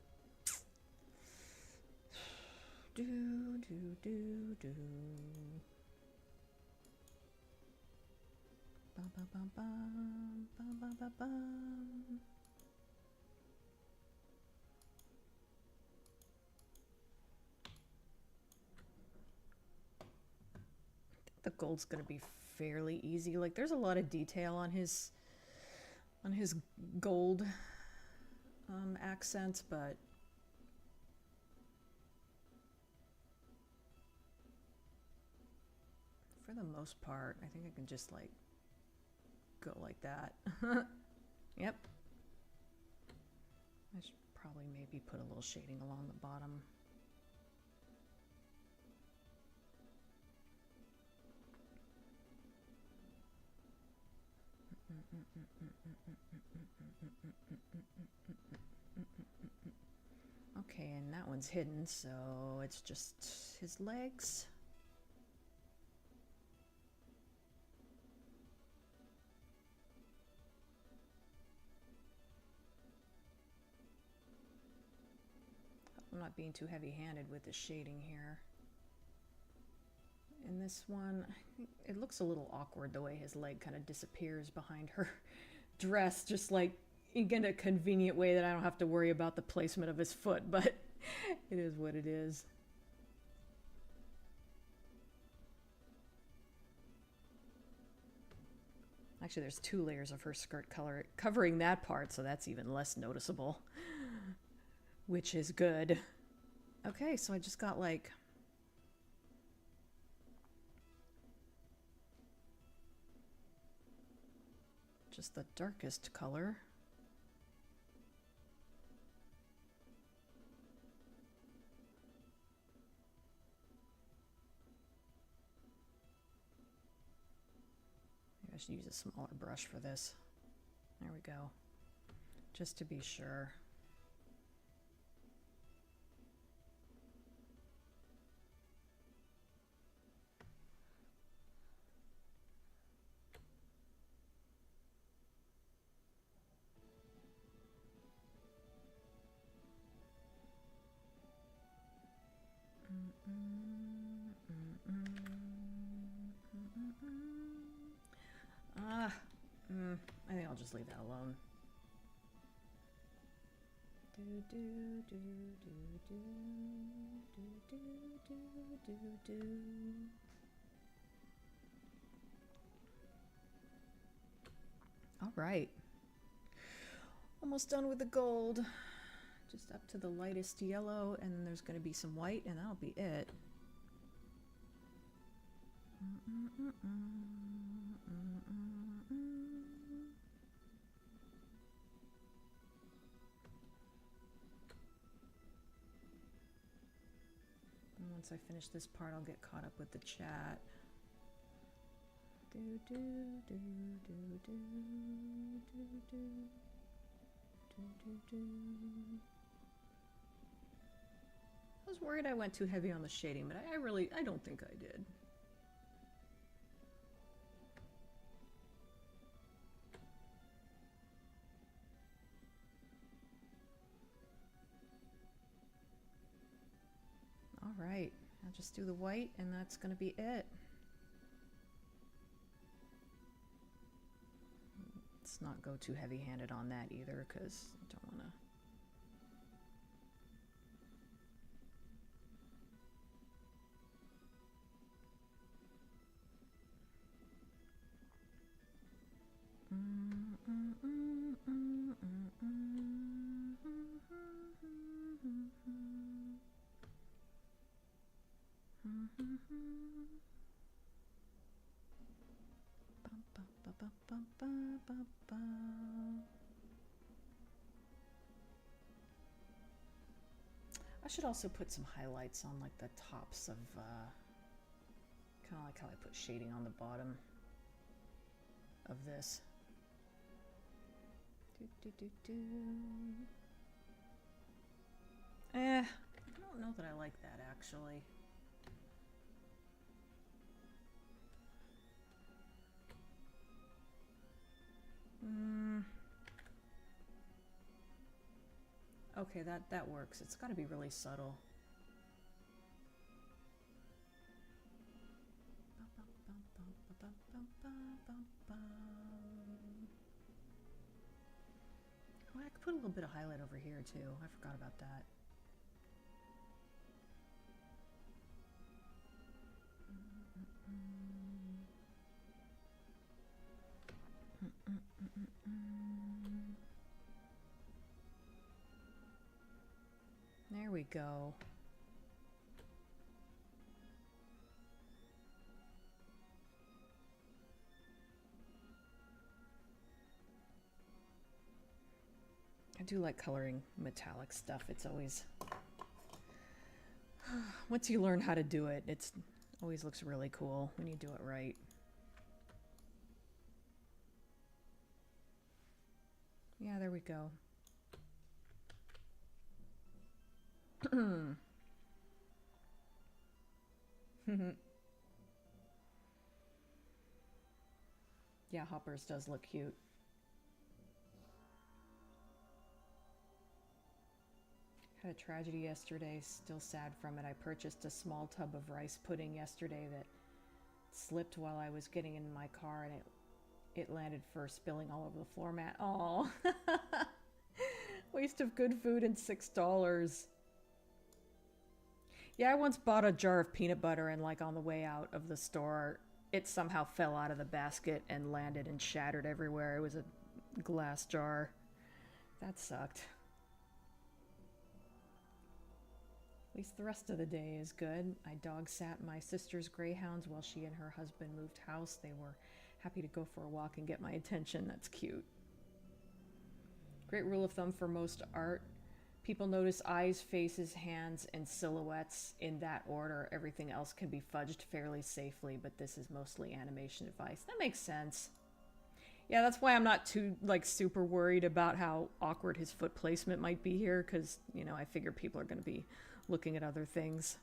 Bum, bum, bum, bum, bum, bum, bum, bum. The gold's gonna be fairly easy. Like there's a lot of detail on his gold accents, but for the most part, I think I can just like go like that. Yep. I should probably maybe put a little shading along the bottom. Okay, and that one's hidden, so it's just his legs. I'm not being too heavy-handed with the shading here. In this one, it looks a little awkward the way his leg kind of disappears behind her dress, just like in a convenient way that I don't have to worry about the placement of his foot, but it is what it is. Actually, there's 2 layers of her skirt color covering that part, so that's even less noticeable, which is good. Okay, so I just got like just the darkest color. Maybe I should use a smaller brush for this. There we go. Just to be sure. I think I'll just leave that alone. All right. Almost done with the gold. Just up to the lightest yellow, and then there's going to be some white, and that'll be it. And once I finish this part, I'll get caught up with the chat. I was worried I went too heavy on the shading, but I don't think I did. All right, I'll just do the white, and that's going to be it. Let's not go too heavy-handed on that either, because I don't want to. I should also put some highlights on like the tops of kind of like how I put shading on the bottom of this. I don't know that I like that actually. Okay, that works. It's got to be really subtle. Oh, I could put a little bit of highlight over here too. I forgot about that. There we go. I do like coloring metallic stuff. It's always... Once you learn how to do it, it's always looks really cool when you do it right. Yeah, there we go. Yeah, Hoppers does look cute. Had a tragedy yesterday, still sad from it. I purchased a small tub of rice pudding yesterday that slipped while I was getting in my car, and it landed first, spilling all over the floor mat. Oh, waste of good food and $6. Yeah, I once bought a jar of peanut butter, and like on the way out of the store, it somehow fell out of the basket and landed and shattered everywhere. It was a glass jar. That sucked. At least the rest of the day is good. I dog sat my sister's greyhounds while she and her husband moved house. They were happy to go for a walk and get my attention. That's cute. Great rule of thumb for most art. People notice eyes, faces, hands, and silhouettes in that order. Everything else can be fudged fairly safely, but this is mostly animation advice. That makes sense. Yeah, that's why I'm not too, super worried about how awkward his foot placement might be here, because, I figure people are going to be looking at other things.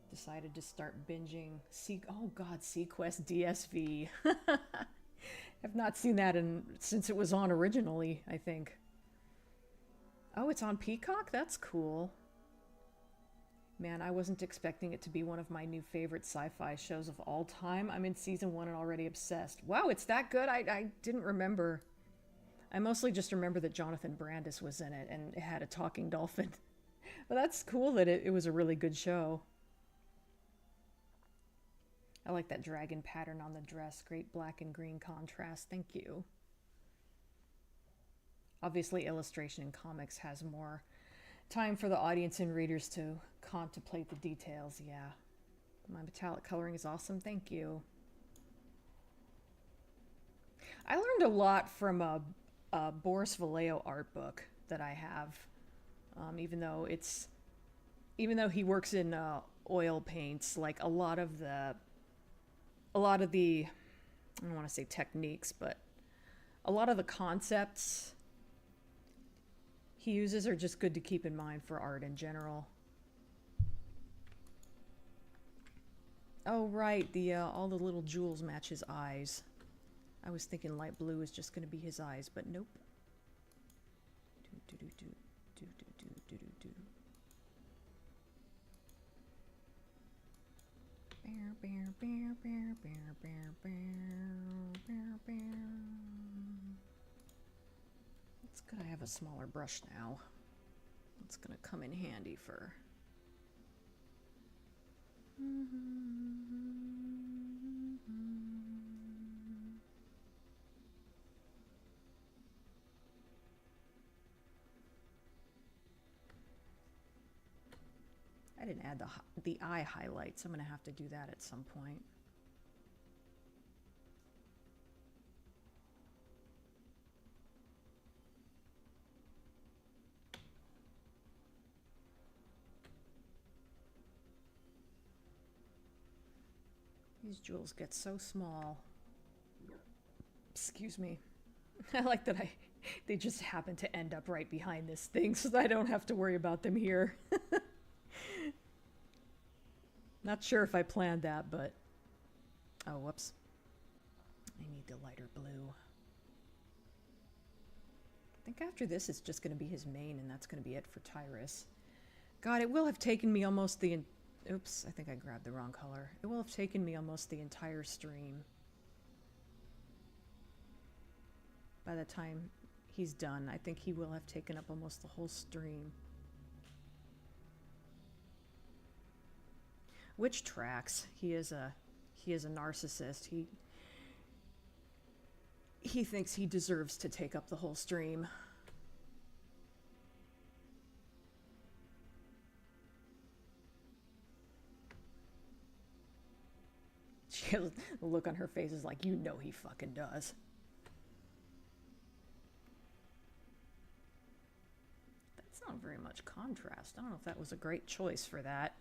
Decided to start binging Sequest DSV. I've not seen that since it was on originally, I think. Oh, it's on Peacock? That's cool. Man, I wasn't expecting it to be one of my new favorite sci-fi shows of all time. I'm in season 1 and already obsessed. Wow, it's that good? I didn't remember. I mostly just remember that Jonathan Brandis was in it and it had a talking dolphin. But that's cool that it was a really good show. I like that dragon pattern on the dress. Great black and green contrast. Thank you. Obviously, illustration in comics has more time for the audience and readers to contemplate the details. Yeah. My metallic coloring is awesome. Thank you. I learned a lot from a Boris Vallejo art book that I have. Even though he works in oil paints, like a lot of the I don't want to say techniques, but a lot of the concepts he uses are just good to keep in mind for art in general. Oh, right, all the little jewels match his eyes. I was thinking light blue is just going to be his eyes, but nope. It's good I have a smaller brush now. It's gonna come in handy for... I didn't add the eye highlights. I'm going to have to do that at some point. These jewels get so small. Excuse me. I like that they just happen to end up right behind this thing so that I don't have to worry about them here. Not sure if I planned that, but... Oh, whoops. I need the lighter blue. I think after this it's just going to be his mane, and that's going to be it for Tyrus. God, it will have taken me almost the... Oops, I think I grabbed the wrong color. It will have taken me almost the entire stream by the time he's done. I think he will have taken up almost the whole stream. Which tracks? He is a narcissist. He thinks he deserves to take up the whole stream. She has the look on her face is like, you know he fucking does. That's not very much contrast. I don't know if that was a great choice for that.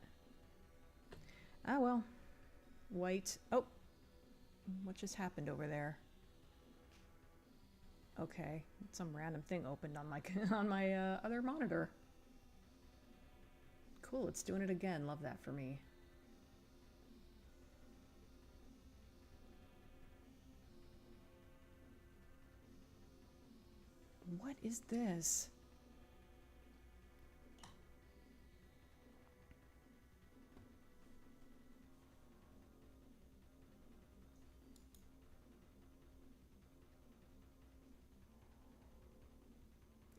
Ah, well. White. Oh. What just happened over there? Okay. Some random thing opened on my other monitor. Cool, it's doing it again. Love that for me. What is this?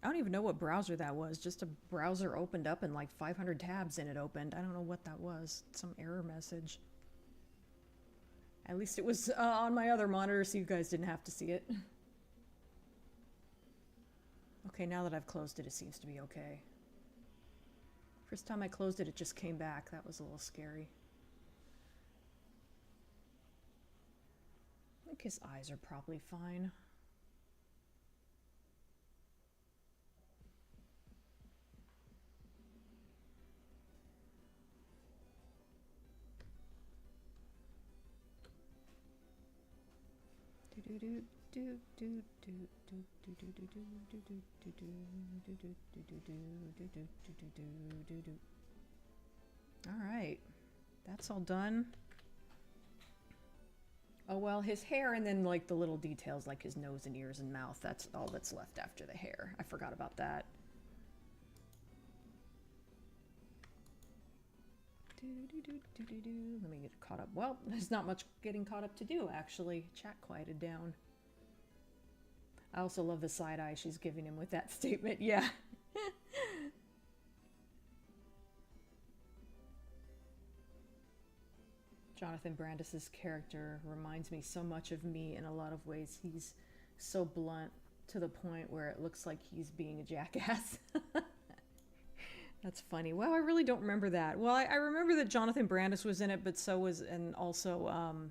I don't even know what browser that was. Just a browser opened up and like 500 tabs in it opened. I don't know what that was. Some error message. At least it was on my other monitor so you guys didn't have to see it. Okay, now that I've closed it, it seems to be okay. First time I closed it, it just came back. That was a little scary. I think his eyes are probably fine. All right, that's all done. Oh well, his hair and then like the little details like his nose and ears and mouth, that's all that's left after the hair. I forgot about that. Let me get caught up. Well, there's not much getting caught up to do, actually. Chat quieted down. I also love the side eye she's giving him with that statement. Yeah. Jonathan Brandis's character reminds me so much of me in a lot of ways. He's so blunt to the point where it looks like he's being a jackass. That's funny. Well, I really don't remember that. Well, I remember that Jonathan Brandis was in it, but so was, and also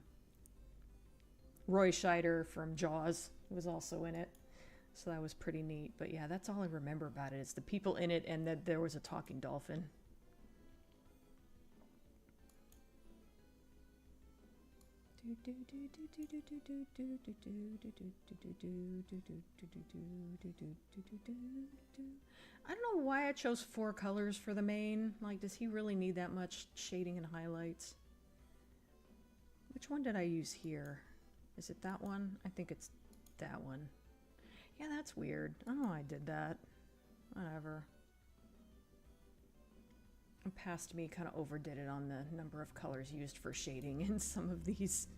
Roy Scheider from Jaws was also in it. So that was pretty neat. But yeah, that's all I remember about it. It's the people in it and that there was a talking dolphin. I don't know why I chose 4 colors for the main. Like, does he really need that much shading and highlights? Which one did I use here? Is it that one? I think it's that one. Yeah, that's weird. I don't know why I did that. Whatever. Past me kind of overdid it on the number of colors used for shading in some of these.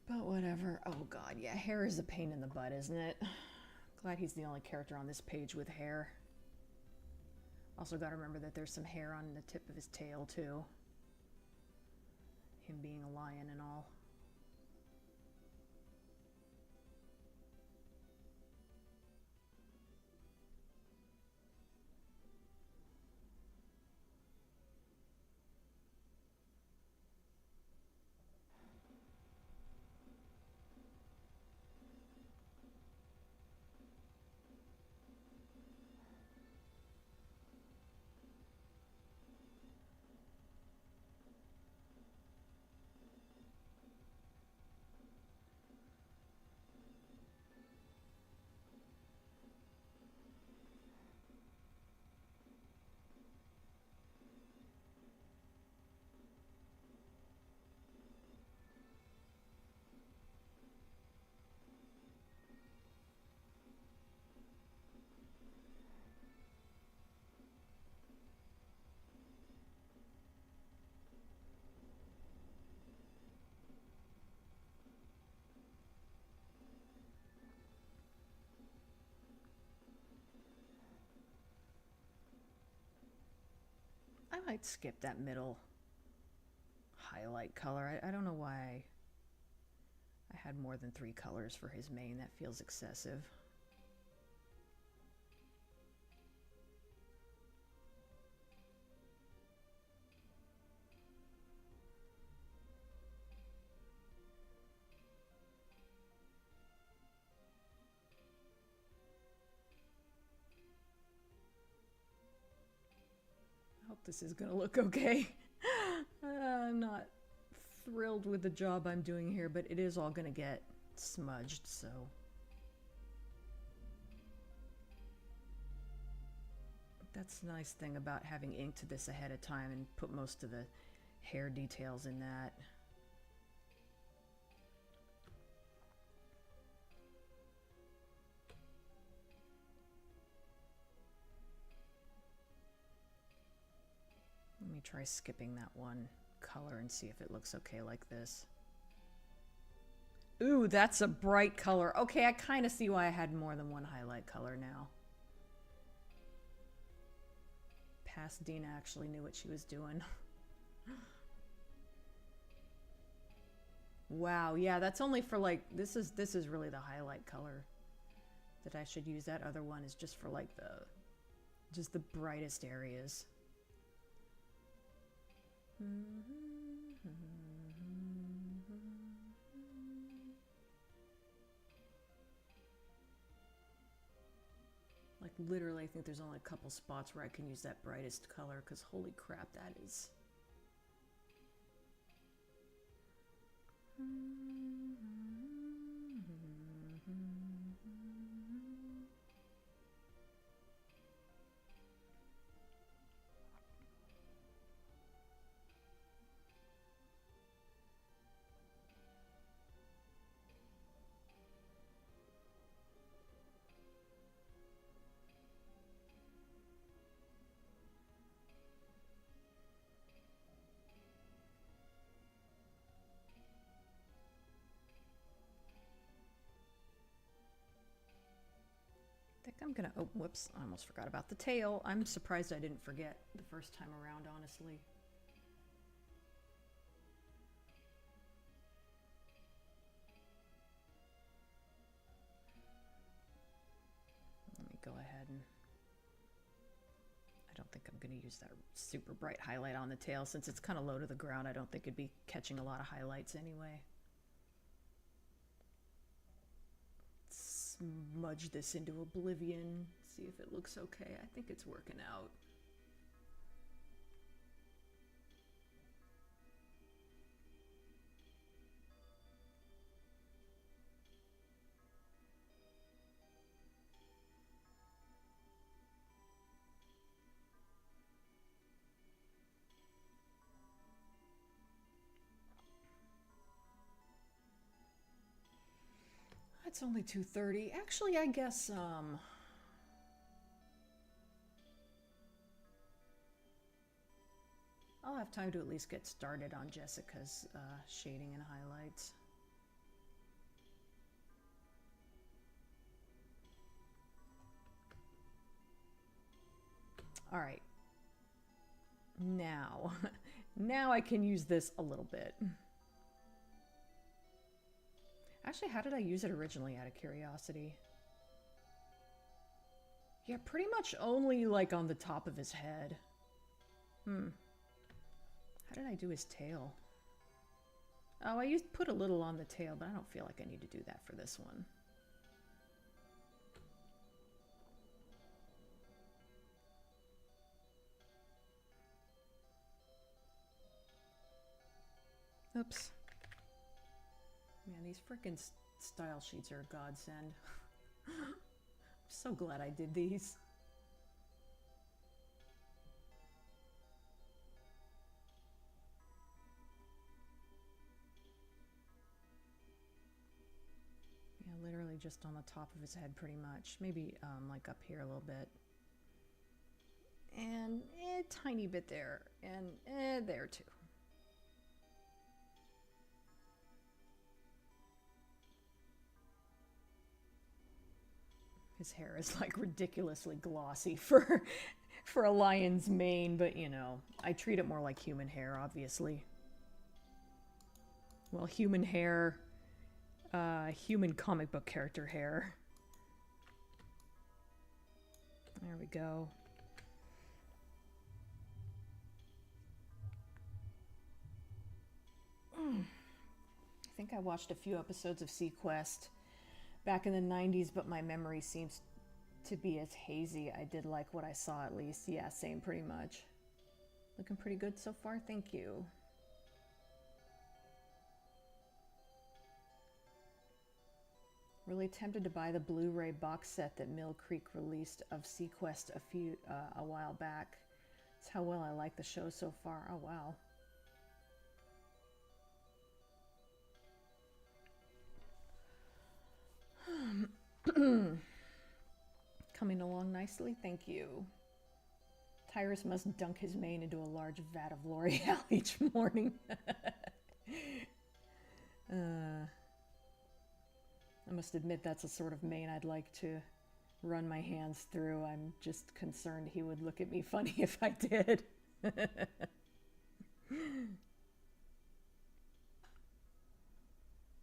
But whatever. Oh god, yeah, hair is a pain in the butt, isn't it? Glad he's the only character on this page with hair. Also gotta remember that there's some hair on the tip of his tail too. Him being a lion and all. I'd skip that middle highlight color. I don't know why I had more than 3 colors for his mane. That feels excessive. I hope this is gonna look okay. I'm not thrilled with the job I'm doing here, but it is all gonna get smudged, so. That's the nice thing about having inked this ahead of time and put most of the hair details in that. Let me try skipping that one color and see if it looks okay like this. Ooh, that's a bright color. Okay, I kind of see why I had more than one highlight color now. Pasadena actually knew what she was doing. Wow, yeah, that's only for like, this is really the highlight color that I should use. That other one is just for like just the brightest areas. Like literally, I think there's only a couple spots where I can use that brightest color, because holy crap, that is. I think I'm gonna, oh, whoops, I almost forgot about the tail. I'm surprised I didn't forget the first time around, honestly. Let me go ahead and, I don't think I'm gonna use that super bright highlight on the tail since it's kind of low to the ground. I don't think it'd be catching a lot of highlights anyway. Smudge this into oblivion, see if it looks okay. I think it's working out. It's only 2:30. Actually, I guess I'll have time to at least get started on Jessica's shading and highlights. All right. Now, now I can use this a little bit. Actually, how did I use it originally, out of curiosity? Yeah, pretty much only like on the top of his head. How did I do his tail? Oh, I put a little on the tail, but I don't feel like I need to do that for this one. Oops. Man, these frickin' style sheets are a godsend. I'm so glad I did these. Yeah, literally just on the top of his head pretty much. Maybe like up here a little bit. And a tiny bit there. And there too. His hair is like ridiculously glossy for for a lion's mane, but you know, I treat it more like human hair, obviously. Well, human hair, human comic book character hair. There we go. I think I watched a few episodes of Sequest back in the 90s, but my memory seems to be as hazy. I did like what I saw, at least. Yeah, same pretty much. Looking pretty good so far, thank you. Really tempted to buy the Blu-ray box set that Mill Creek released of Sequest a while back. That's how well I like the show so far. Oh wow. Coming along nicely, thank you. Tyrus must dunk his mane into a large vat of L'Oreal each morning. I must admit that's a sort of mane I'd like to run my hands through. I'm just concerned he would look at me funny if I did.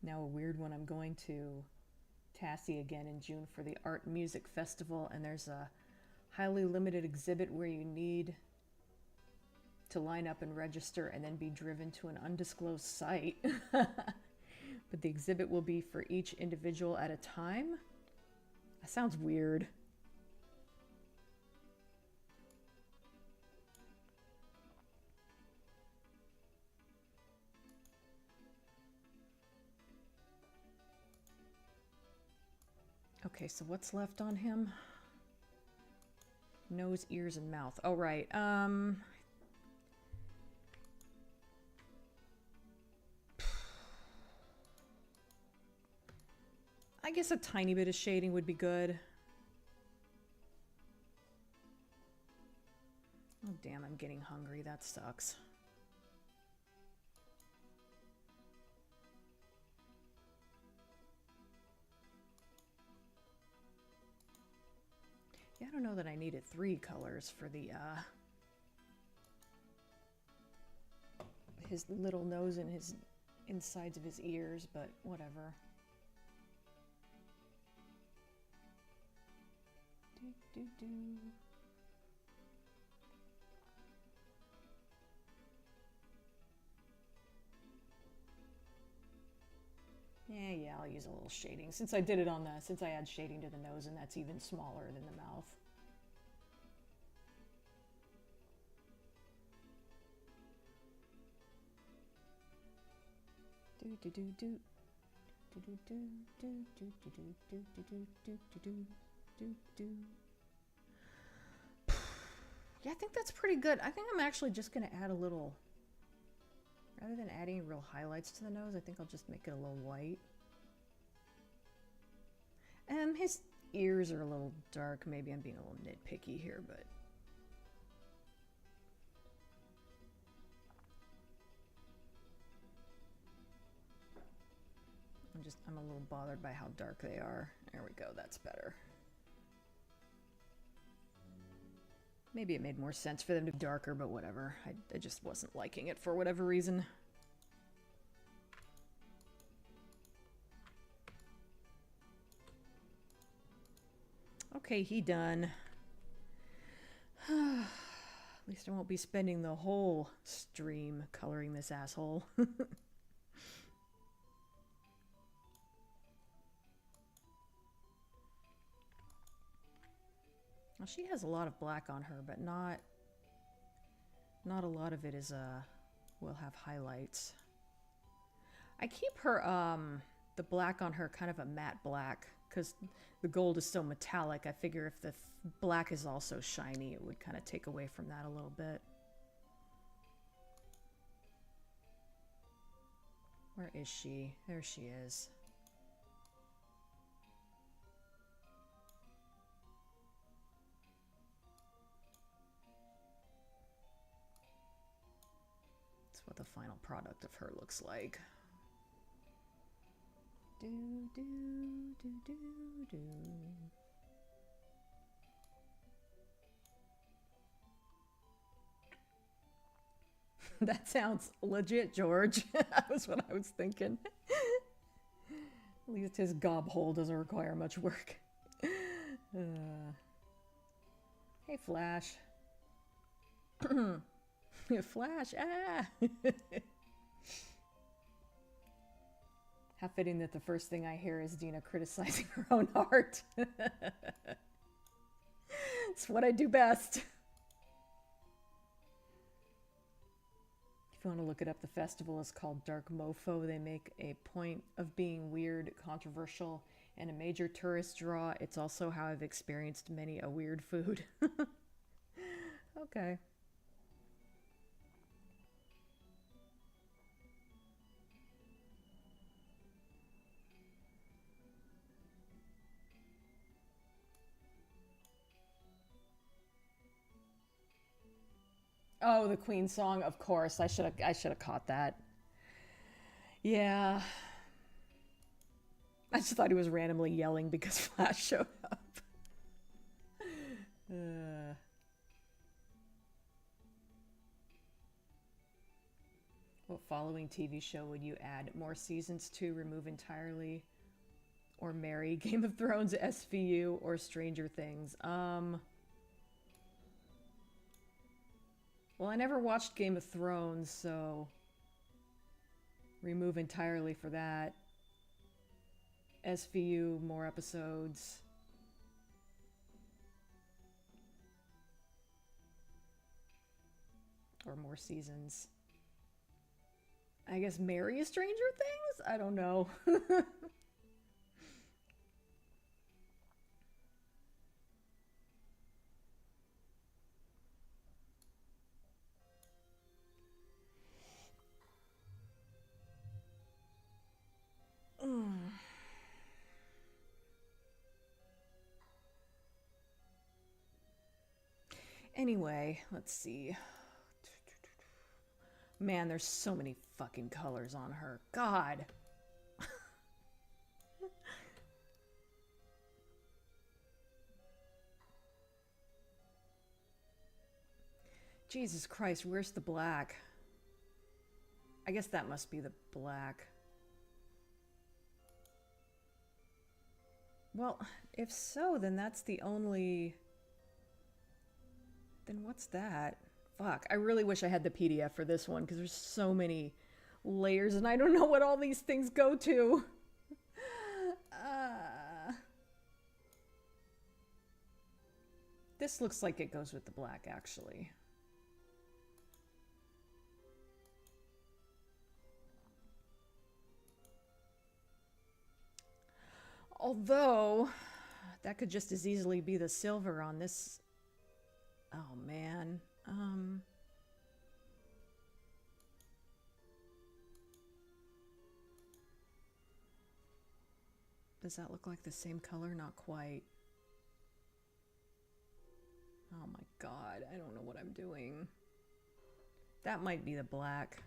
Now a weird one, I'm going to Tassie again in June for the Art Music Festival, and there's a highly limited exhibit where you need to line up and register and then be driven to an undisclosed site. But the exhibit will be for each individual at a time? That sounds weird. Okay, so what's left on him? Nose, ears, and mouth. Oh, right. I guess a tiny bit of shading would be good. Oh, damn, I'm getting hungry. That sucks. Yeah, I don't know that I needed 3 colors for the, his little nose and his insides of his ears, but whatever. Yeah, I'll use a little shading. Since I did it on the, since I add shading to the nose, and that's even smaller than the mouth. Yeah, I think that's pretty good. I think I'm actually just going to add a little, rather than adding real highlights to the nose, I think I'll just make it a little white. His ears are a little dark. Maybe I'm being a little nitpicky here, but I'm a little bothered by how dark they are. There we go, that's better. Maybe it made more sense for them to be darker, but whatever. I just wasn't liking it for whatever reason. Okay, he done. At least I won't be spending the whole stream coloring this asshole. Well, she has a lot of black on her, but not a lot of it is will have highlights. I keep her the black on her kind of a matte black because the gold is so metallic. I figure if the black is also shiny, it would kind of take away from that a little bit. Where is she? There she is. That's what the final product of her looks like. Do, do, do, do, do. That sounds legit, George. That was what I was thinking. At least his gob hole doesn't require much work. Hey, Flash. Flash, ah! How fitting that the first thing I hear is Dina criticizing her own art. It's what I do best. If you want to look it up, the festival is called Dark Mofo. They make a point of being weird, controversial, and a major tourist draw. It's also how I've experienced many a weird food. Okay. Oh, the Queen song, of course. I should have caught that. Yeah. I just thought he was randomly yelling because Flash showed up. What following TV show would you add? More seasons to, remove entirely, or marry? Game of Thrones, SVU, or Stranger Things? Well, I never watched Game of Thrones, so remove entirely for that. SVU, more episodes. Or more seasons. I guess marry a Stranger Things? I don't know. Anyway, let's see. Man, there's so many fucking colors on her. God. Jesus Christ, where's the black? I guess that must be the black. Well, if so, then that's the only... Then what's that? Fuck, I really wish I had the PDF for this one because there's so many layers and I don't know what all these things go to. This looks like it goes with the black, actually. Although, that could just as easily be the silver on this. Oh, man. Does that look like the same color? Not quite. Oh my god, I don't know what I'm doing. That might be the black.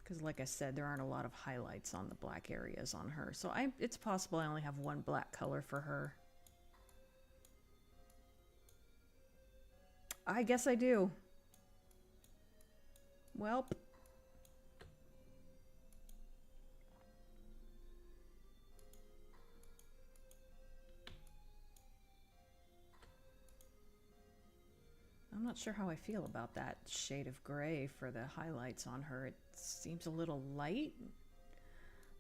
Because like I said, there aren't a lot of highlights on the black areas on her. So it's possible I only have one black color for her. I guess I do. Welp. I'm not sure how I feel about that shade of gray for the highlights on her. It seems a little light,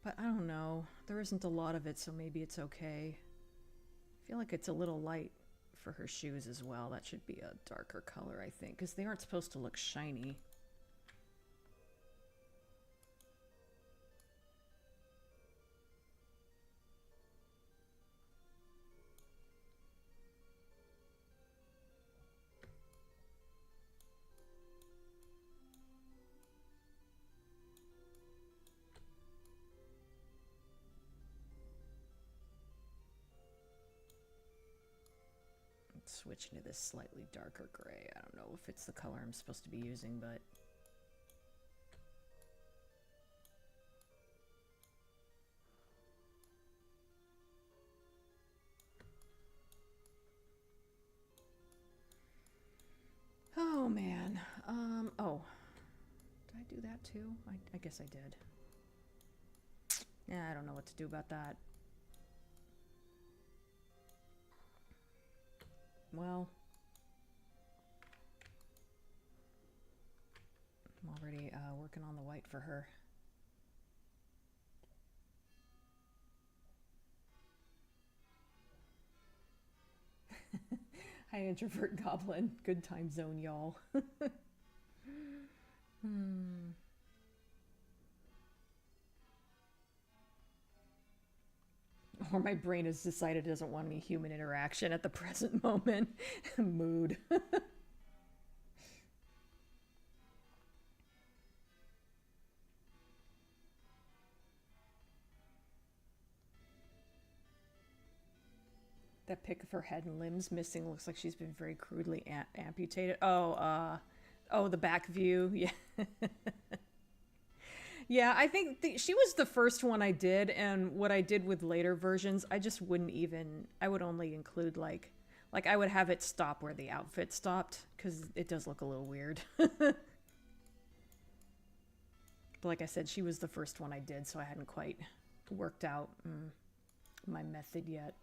but I don't know. There isn't a lot of it, so maybe it's okay. I feel like it's a little light for her shoes as well. That should be a darker color, I think, because they aren't supposed to look shiny. Switching to this slightly darker gray. I don't know if it's the color I'm supposed to be using, but oh man. Oh, do that too? I guess I did. Yeah, I don't know what to do about that. Well, I'm already working on the white for her. Hi, introvert goblin. Good time zone, y'all. Or my brain has decided it doesn't want any human interaction at the present moment. Mood. That pic of her head and limbs missing looks like she's been very crudely amputated. Oh, the back view. Yeah. Yeah, I think she was the first one I did, and what I did with later versions, I just wouldn't even, I would only include like I would have it stop where the outfit stopped, because it does look a little weird. But like I said, she was the first one I did, so I hadn't quite worked out my method yet.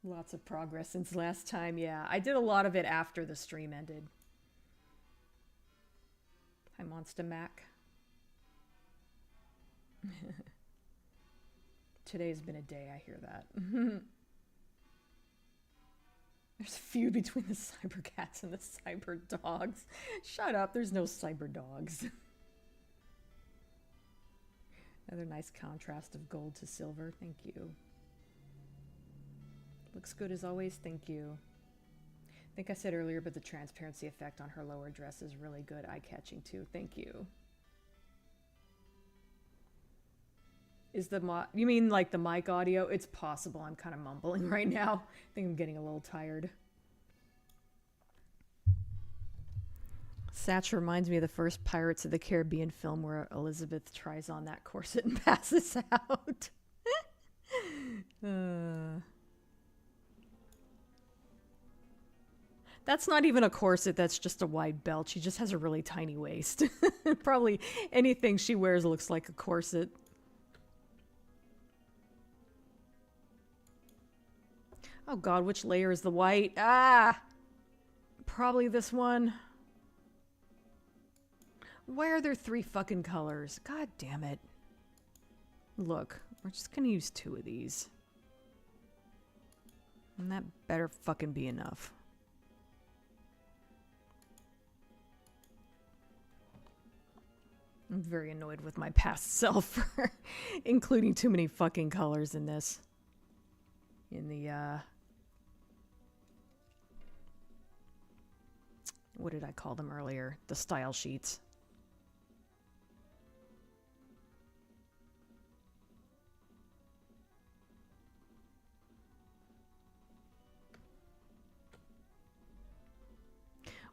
Lots of progress since last time, yeah. I did a lot of it after the stream ended. Hi, Monster Mac. Today's been a day, I hear that. There's a feud between the Cybercats and the Cyber Dogs. Shut up, there's no Cyber Dogs. Another nice contrast of gold to silver, thank you. Looks good as always, thank you. I think I said earlier, but the transparency effect on her lower dress is really good, eye-catching too, thank you. Is the you mean like the mic audio? It's possible, I'm kind of mumbling right now. I think I'm getting a little tired. Satch reminds me of the first Pirates of the Caribbean film where Elizabeth tries on that corset and passes out. That's not even a corset, that's just a wide belt. She just has a really tiny waist. Probably anything she wears looks like a corset. Oh god, which layer is the white? Ah! Probably this one. Why are there 3 fucking colors? God damn it. Look, we're just gonna use 2 of these. And that better fucking be enough. I'm very annoyed with my past self for including too many fucking colors in this. In the, what did I call them earlier? The style sheets.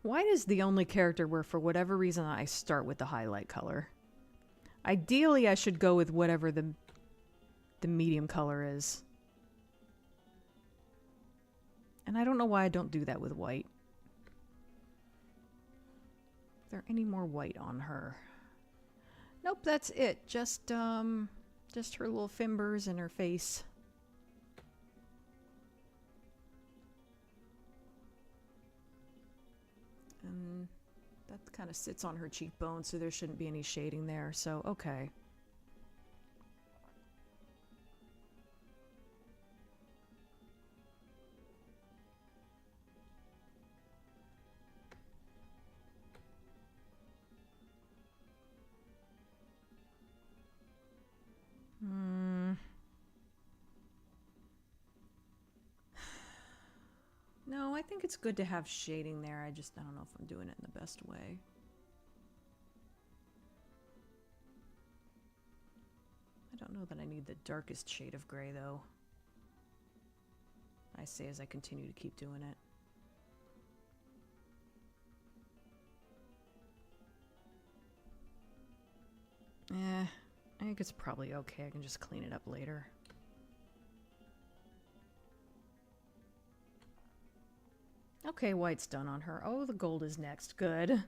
White is the only character where, for whatever reason, I start with the highlight color. Ideally, I should go with whatever the medium color is. And I don't know why I don't do that with white. Is there any more white on her? Nope, that's it. Just her little fimbers and her face. And that kind of sits on her cheekbone, so there shouldn't be any shading there. So, okay. No, I think it's good to have shading there. I don't know if I'm doing it in the best way. I don't know that I need the darkest shade of gray, though. I say as I continue to keep doing it. I think it's probably okay. I can just clean it up later. Okay, white's done on her. Oh, the gold is next. Good.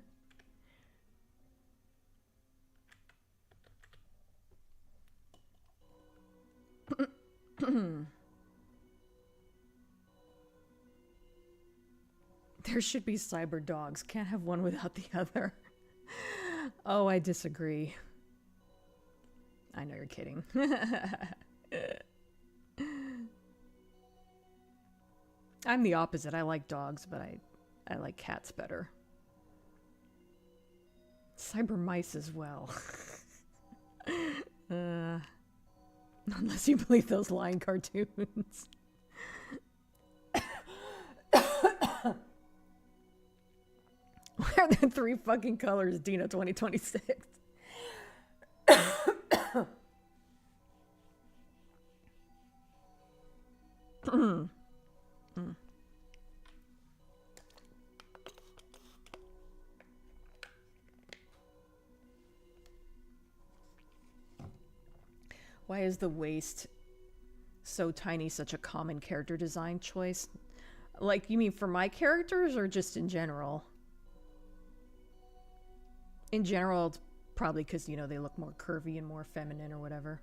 There should be cyber dogs. Can't have one without the other. Oh, I disagree. I know you're kidding. I'm the opposite. I like dogs, but I like cats better. Cyber mice as well. Unless you believe those lying cartoons. Where are the 3 fucking colors, Dina 2026? Why is the waist so tiny such a common character design choice? Like, you mean for my characters or just in general? In general, it's probably because, you know, they look more curvy and more feminine or whatever.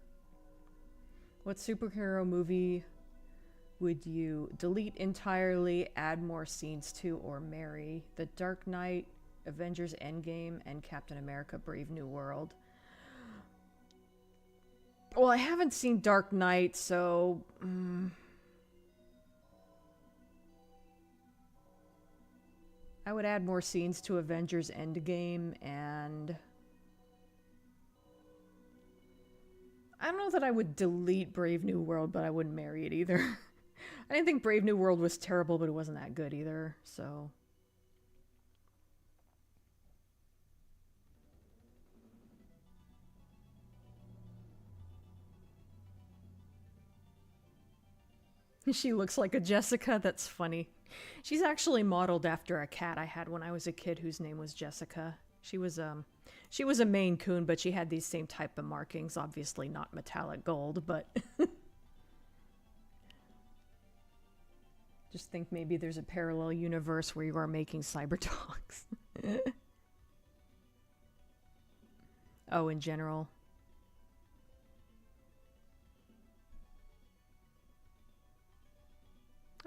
What superhero movie would you delete entirely, add more scenes to, or marry? The Dark Knight, Avengers Endgame, and Captain America Brave New World. Well, I haven't seen Dark Knight, so... I would add more scenes to Avengers Endgame, and... I don't know that I would delete Brave New World, but I wouldn't marry it either. I didn't think Brave New World was terrible, but it wasn't that good either, so... She looks like a Jessica. That's funny. She's actually modeled after a cat I had when I was a kid whose name was Jessica. She was a Maine Coon, but she had these same type of markings. Obviously not metallic gold, but... Just think maybe there's a parallel universe where you are making cyber dogs. Oh, in general.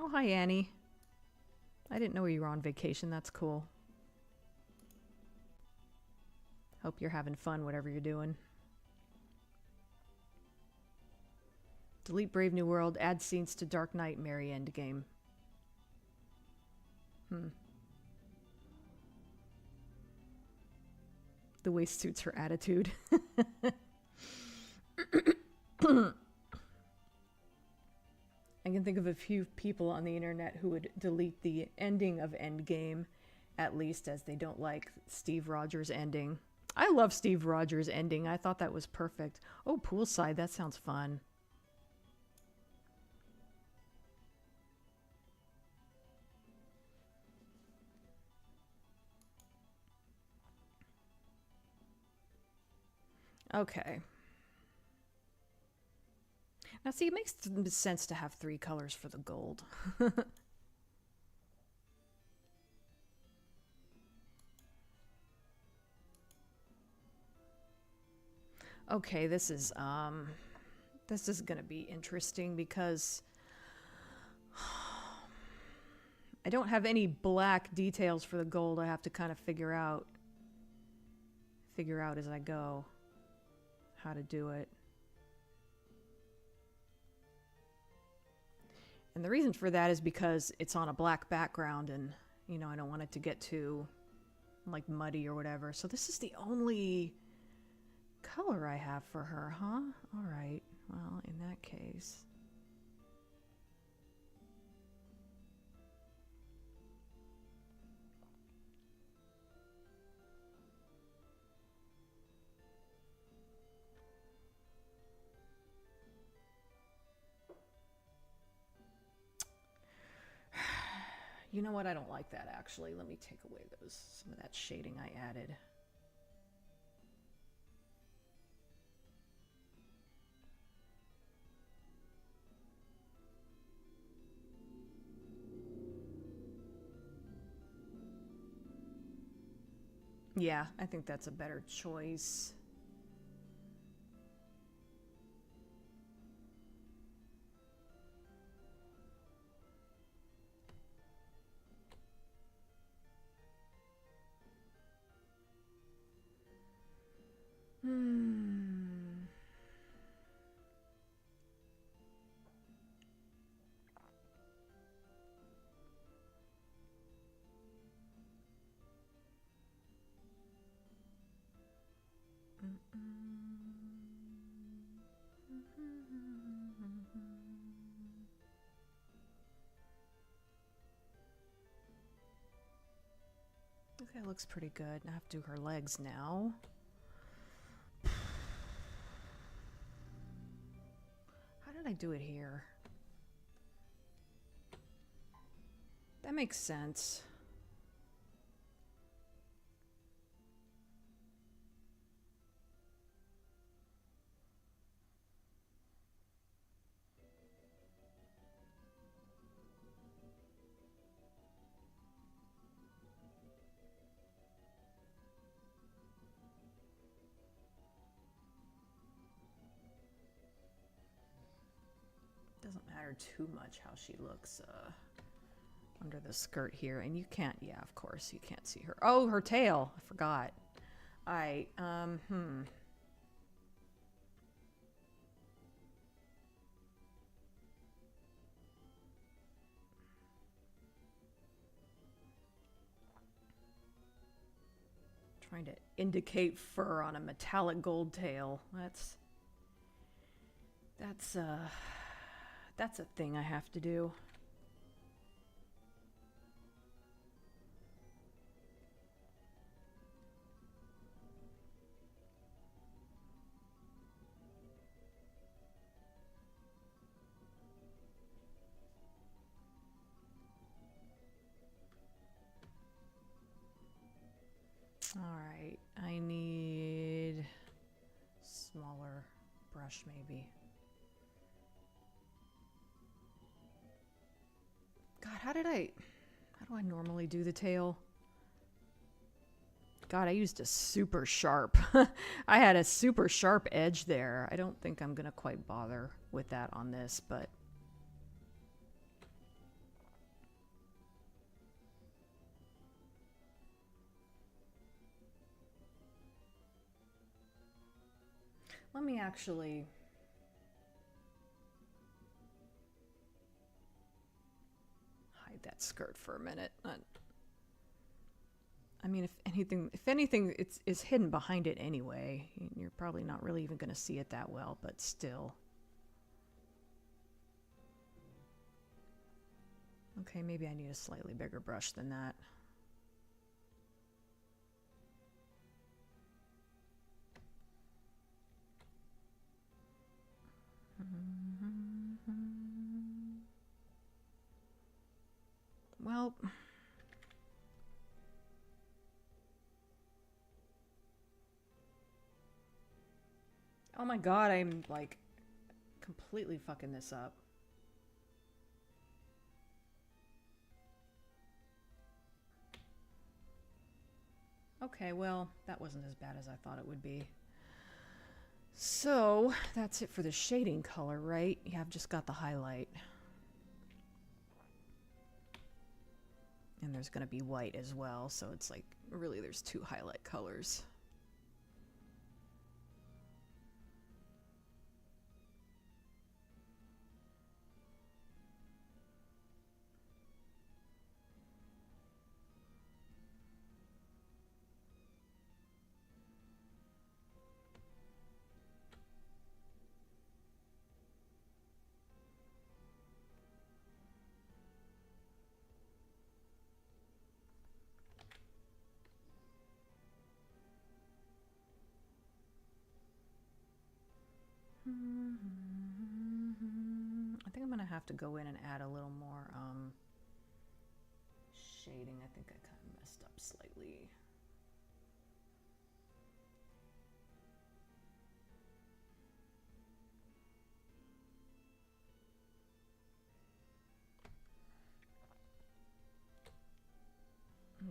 Oh, hi, Annie. I didn't know you were on vacation. That's cool. Hope you're having fun, whatever you're doing. Delete Brave New World, add scenes to Dark Knight, marry Endgame. The way suits her attitude. I can think of a few people on the internet who would delete the ending of Endgame, at least, as they don't like Steve Rogers' ending. I love Steve Rogers' ending. I thought that was perfect. Oh, poolside. That sounds fun. Okay. Now, see, it makes sense to have 3 colors for the gold. Okay, this is gonna be interesting because I don't have any black details for the gold. I have to kind of figure out as I go how to do it. And the reason for that is because it's on a black background and, you know, I don't want it to get too, like, muddy or whatever. So this is the only color I have for her, huh? Alright, well, in that case... You know what? I don't like that, actually. Let me take away some of that shading I added. Yeah, I think that's a better choice. Okay, looks pretty good. I have to do her legs now. How did I do it here? That makes sense. Doesn't matter too much how she looks under the skirt here. And you can't, yeah, of course, you can't see her. Oh, her tail. I forgot. Trying to indicate fur on a metallic gold tail. That's a thing I have to do. All right, I need smaller brush maybe. God, how do I normally do the tail? God, I used a super sharp. I had a super sharp edge there. I don't think I'm gonna quite bother with that on this, but let me actually hide that skirt for a minute. I mean, if anything, it's hidden behind it anyway. You're probably not really even going to see it that well, but still. Okay, maybe I need a slightly bigger brush than that. Well, oh my god, I'm like completely fucking this up. Okay, well, that wasn't as bad as I thought it would be. So, that's it for the shading color, right? Yeah, I've just got the highlight. And there's going to be white as well, so it's like, really, there's two highlight colors. I think I'm going to have to go in and add a little more shading. I think I kind of messed up slightly.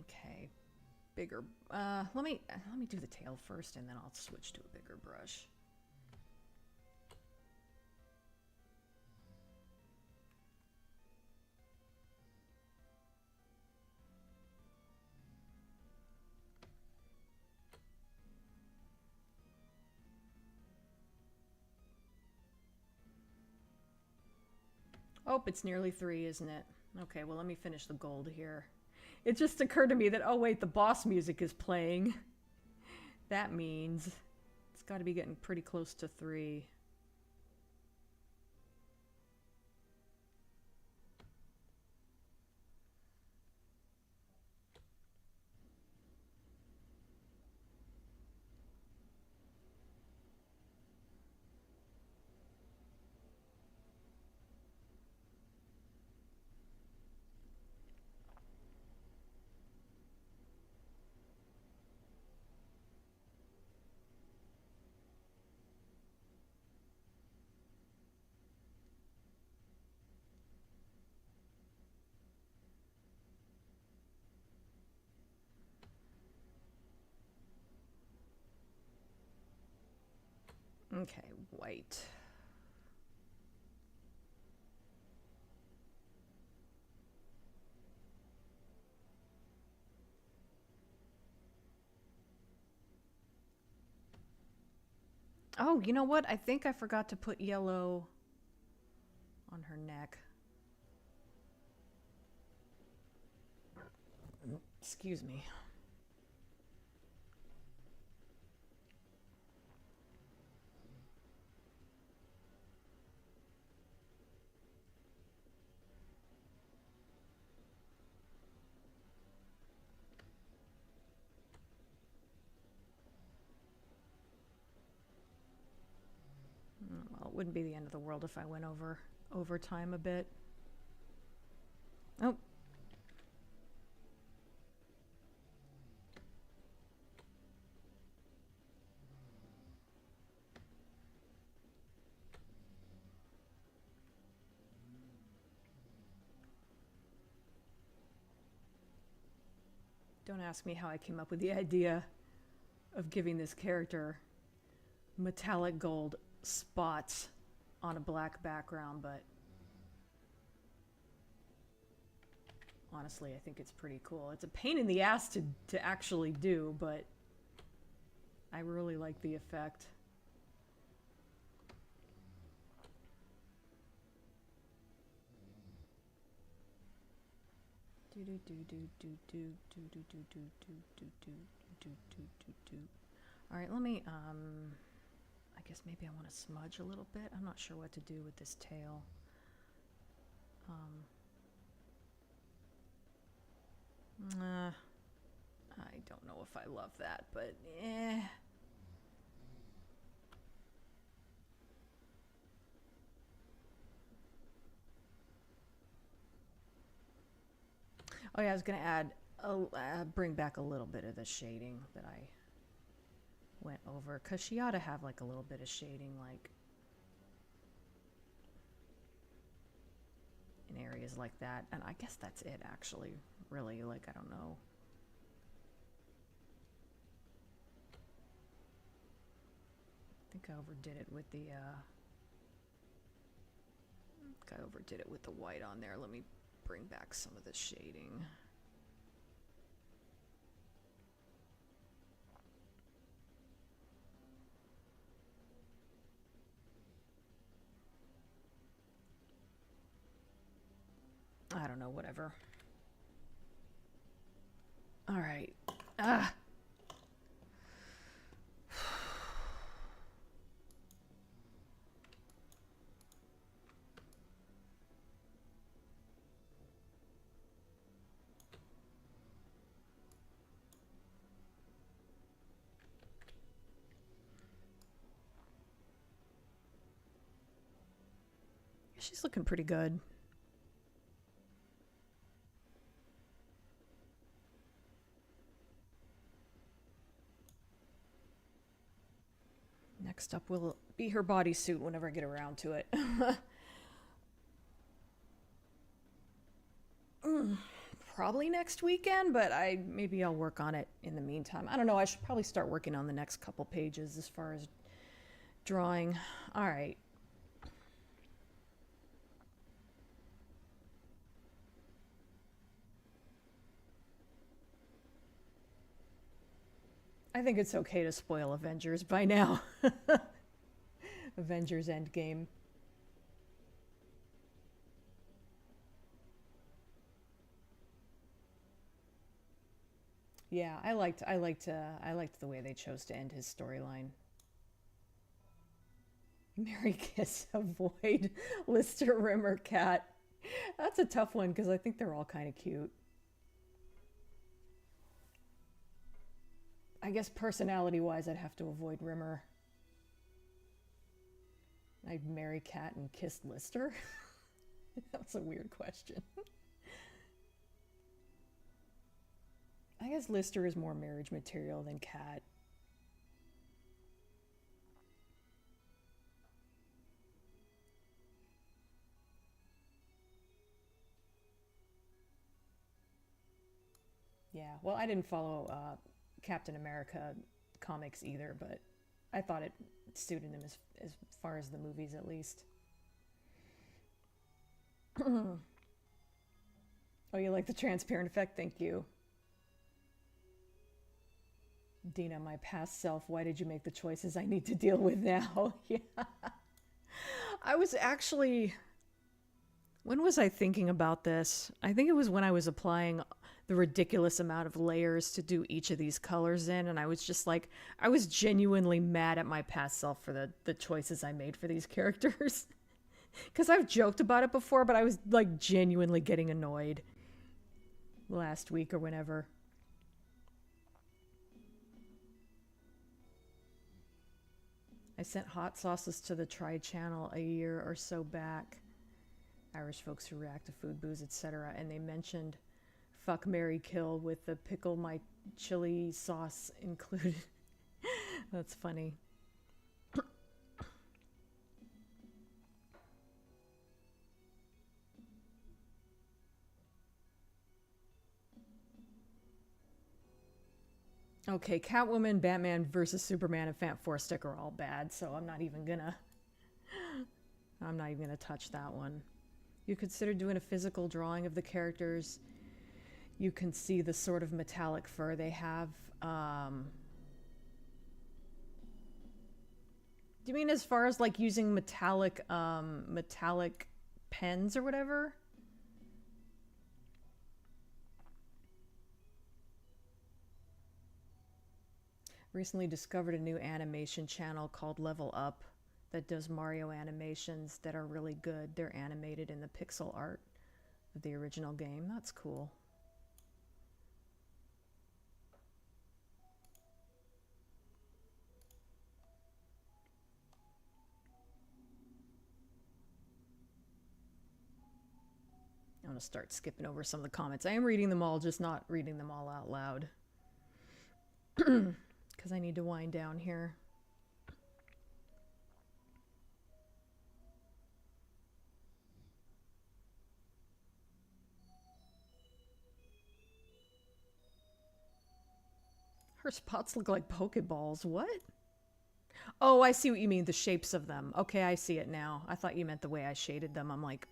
Okay, bigger. Let me do the tail first, and then I'll switch to a bigger brush. Oh, it's nearly 3, isn't it? Okay, well, let me finish the gold here. It just occurred to me that, oh wait, the boss music is playing. That means it's got to be getting pretty close to 3. Okay, white. Oh, you know what? I think I forgot to put yellow on her neck. Excuse me. Well, it wouldn't be the end of the world if I went over time a bit. Oh. Don't ask me how I came up with the idea of giving this character metallic gold spots on a black background, but honestly, I think it's pretty cool. It's a pain in the ass to actually do, but I really like the effect. Alright, let me, I guess maybe I want to smudge a little bit. I'm not sure what to do with this tail. I don't know if I love that, but eh. Oh yeah, I was gonna add, bring back a little bit of the shading that I went over, because she ought to have like a little bit of shading, like in areas like that. And I guess that's it, actually. Really, like, I don't know. I think I overdid it with the white on there. Let me bring back some of the shading. I don't know, whatever. All right. Ah. She's looking pretty good. Next up will be her bodysuit whenever I get around to it. probably next weekend, but maybe I'll work on it in the meantime. I don't know. I should probably start working on the next couple pages as far as drawing. All right. I think it's okay to spoil Avengers by now. Avengers Endgame. Yeah, I liked the way they chose to end his storyline. Mary Kiss, avoid Lister, Rimmer, Cat. That's a tough one because I think they're all kind of cute. I guess personality-wise, I'd have to avoid Rimmer. I'd marry Cat and kiss Lister? That's a weird question. I guess Lister is more marriage material than Cat. Yeah, well, I didn't follow Captain America comics either, but I thought it suited him as far as the movies, at least. Oh, you like the transparent effect? Thank you. Dina, my past self, why did you make the choices I need to deal with now? Yeah. I was actually... When was I thinking about this? I think it was when I was applying the ridiculous amount of layers to do each of these colors in, and I was just like, I was genuinely mad at my past self for the choices I made for these characters. Because I've joked about it before, but I was like genuinely getting annoyed last week or whenever. I sent hot sauces to the Tri Channel a year or so back. Irish folks who react to food, booze, etc. And they mentioned fuck, marry, kill with the pickle my chili sauce included. That's funny. Okay, Catwoman, Batman versus Superman, and Fantastic are all bad, so I'm not even gonna touch that one. You consider doing a physical drawing of the characters. You can see the sort of metallic fur they have. Do you mean as far as like using metallic pens or whatever? Recently discovered a new animation channel called Level Up that does Mario animations that are really good. They're animated in the pixel art of the original game. That's cool. I'm going to start skipping over some of the comments. I am reading them all, just not reading them all out loud. Because I need to wind down here. Her spots look like Pokeballs. What? Oh, I see what you mean. The shapes of them. Okay, I see it now. I thought you meant the way I shaded them. I'm like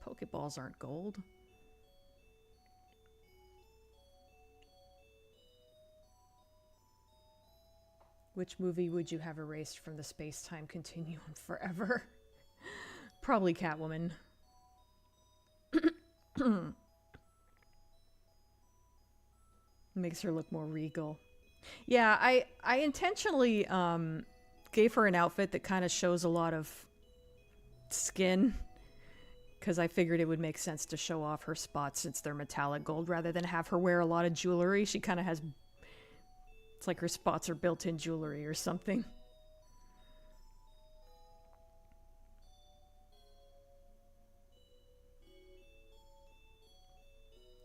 Pokeballs aren't gold. Which movie would you have erased from the space-time continuum forever? Probably Catwoman. Makes her look more regal. Yeah, I intentionally gave her an outfit that kind of shows a lot of skin, because I figured it would make sense to show off her spots since they're metallic gold rather than have her wear a lot of jewelry. She kind of has... It's like her spots are built-in jewelry or something.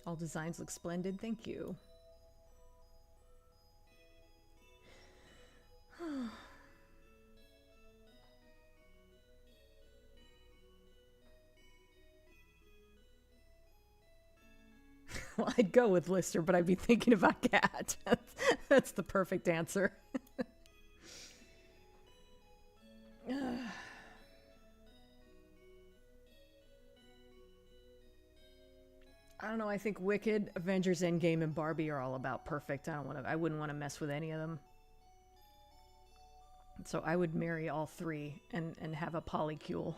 All designs look splendid. Thank you. Well, I'd go with Lister, but I'd be thinking about Cat. That's the perfect answer. I don't know. I think Wicked, Avengers Endgame, and Barbie are all about perfect. I wouldn't want to mess with any of them. So I would marry all three and have a polycule.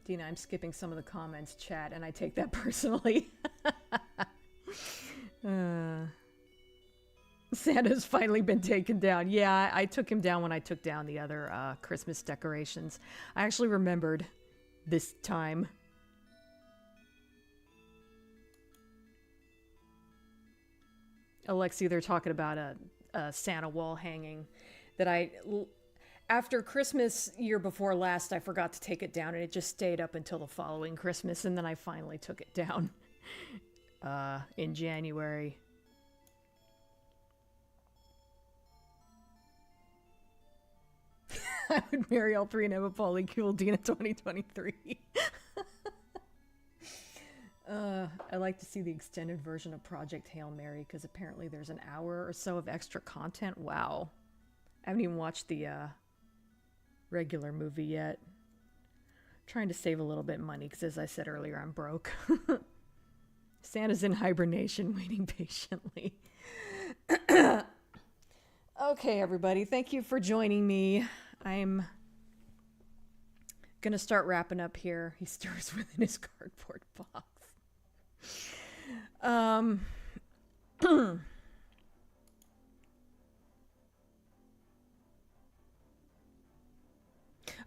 Dina, I'm skipping some of the comments, chat, and I take that personally. Santa's finally been taken down. Yeah, I took him down when I took down the other Christmas decorations. I actually remembered this time. Alexi, they're talking about a Santa wall hanging that after Christmas year before last, I forgot to take it down, and it just stayed up until the following Christmas, and then I finally took it down in January. I would marry all three and have a polycule Dina 2023. I like to see the extended version of Project Hail Mary, because apparently there's an hour or so of extra content. Wow. I haven't even watched the regular movie yet. I'm trying to save a little bit of money, because as I said earlier, I'm broke. Santa's in hibernation, waiting patiently. Okay, everybody. Thank you for joining me. I'm gonna start wrapping up here. He stirs within his cardboard box.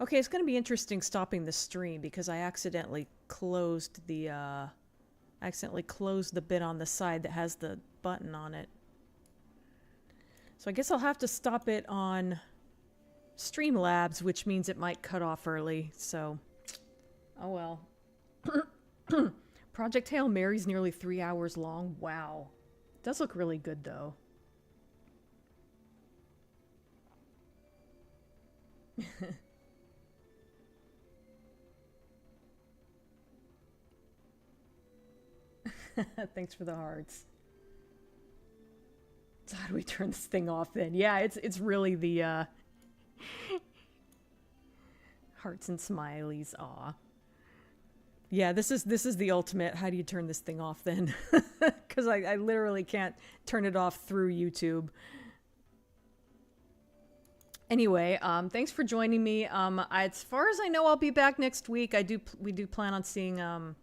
Okay, it's gonna be interesting stopping the stream because I accidentally closed the bit on the side that has the button on it. So I guess I'll have to stop it on Streamlabs, which means it might cut off early, so oh well. Project Hail Mary's nearly 3 hours long. Wow. It does look really good, though. Thanks for the hearts. So how do we turn this thing off then? Yeah, it's really the hearts and smileys. Aw. Yeah, this is the ultimate. How do you turn this thing off then? Because I literally can't turn it off through YouTube. Anyway, thanks for joining me. As far as I know, I'll be back next week. We do plan on seeing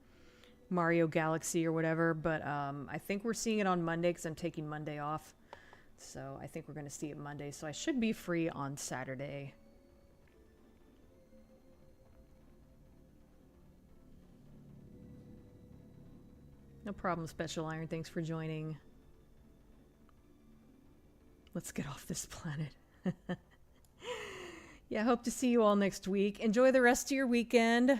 Mario Galaxy or whatever, but I think we're seeing it on Monday because I'm taking Monday off. So I think we're going to see it Monday. So I should be free on Saturday. No problem, Special Iron. Thanks for joining. Let's get off this planet. Yeah, hope to see you all next week. Enjoy the rest of your weekend.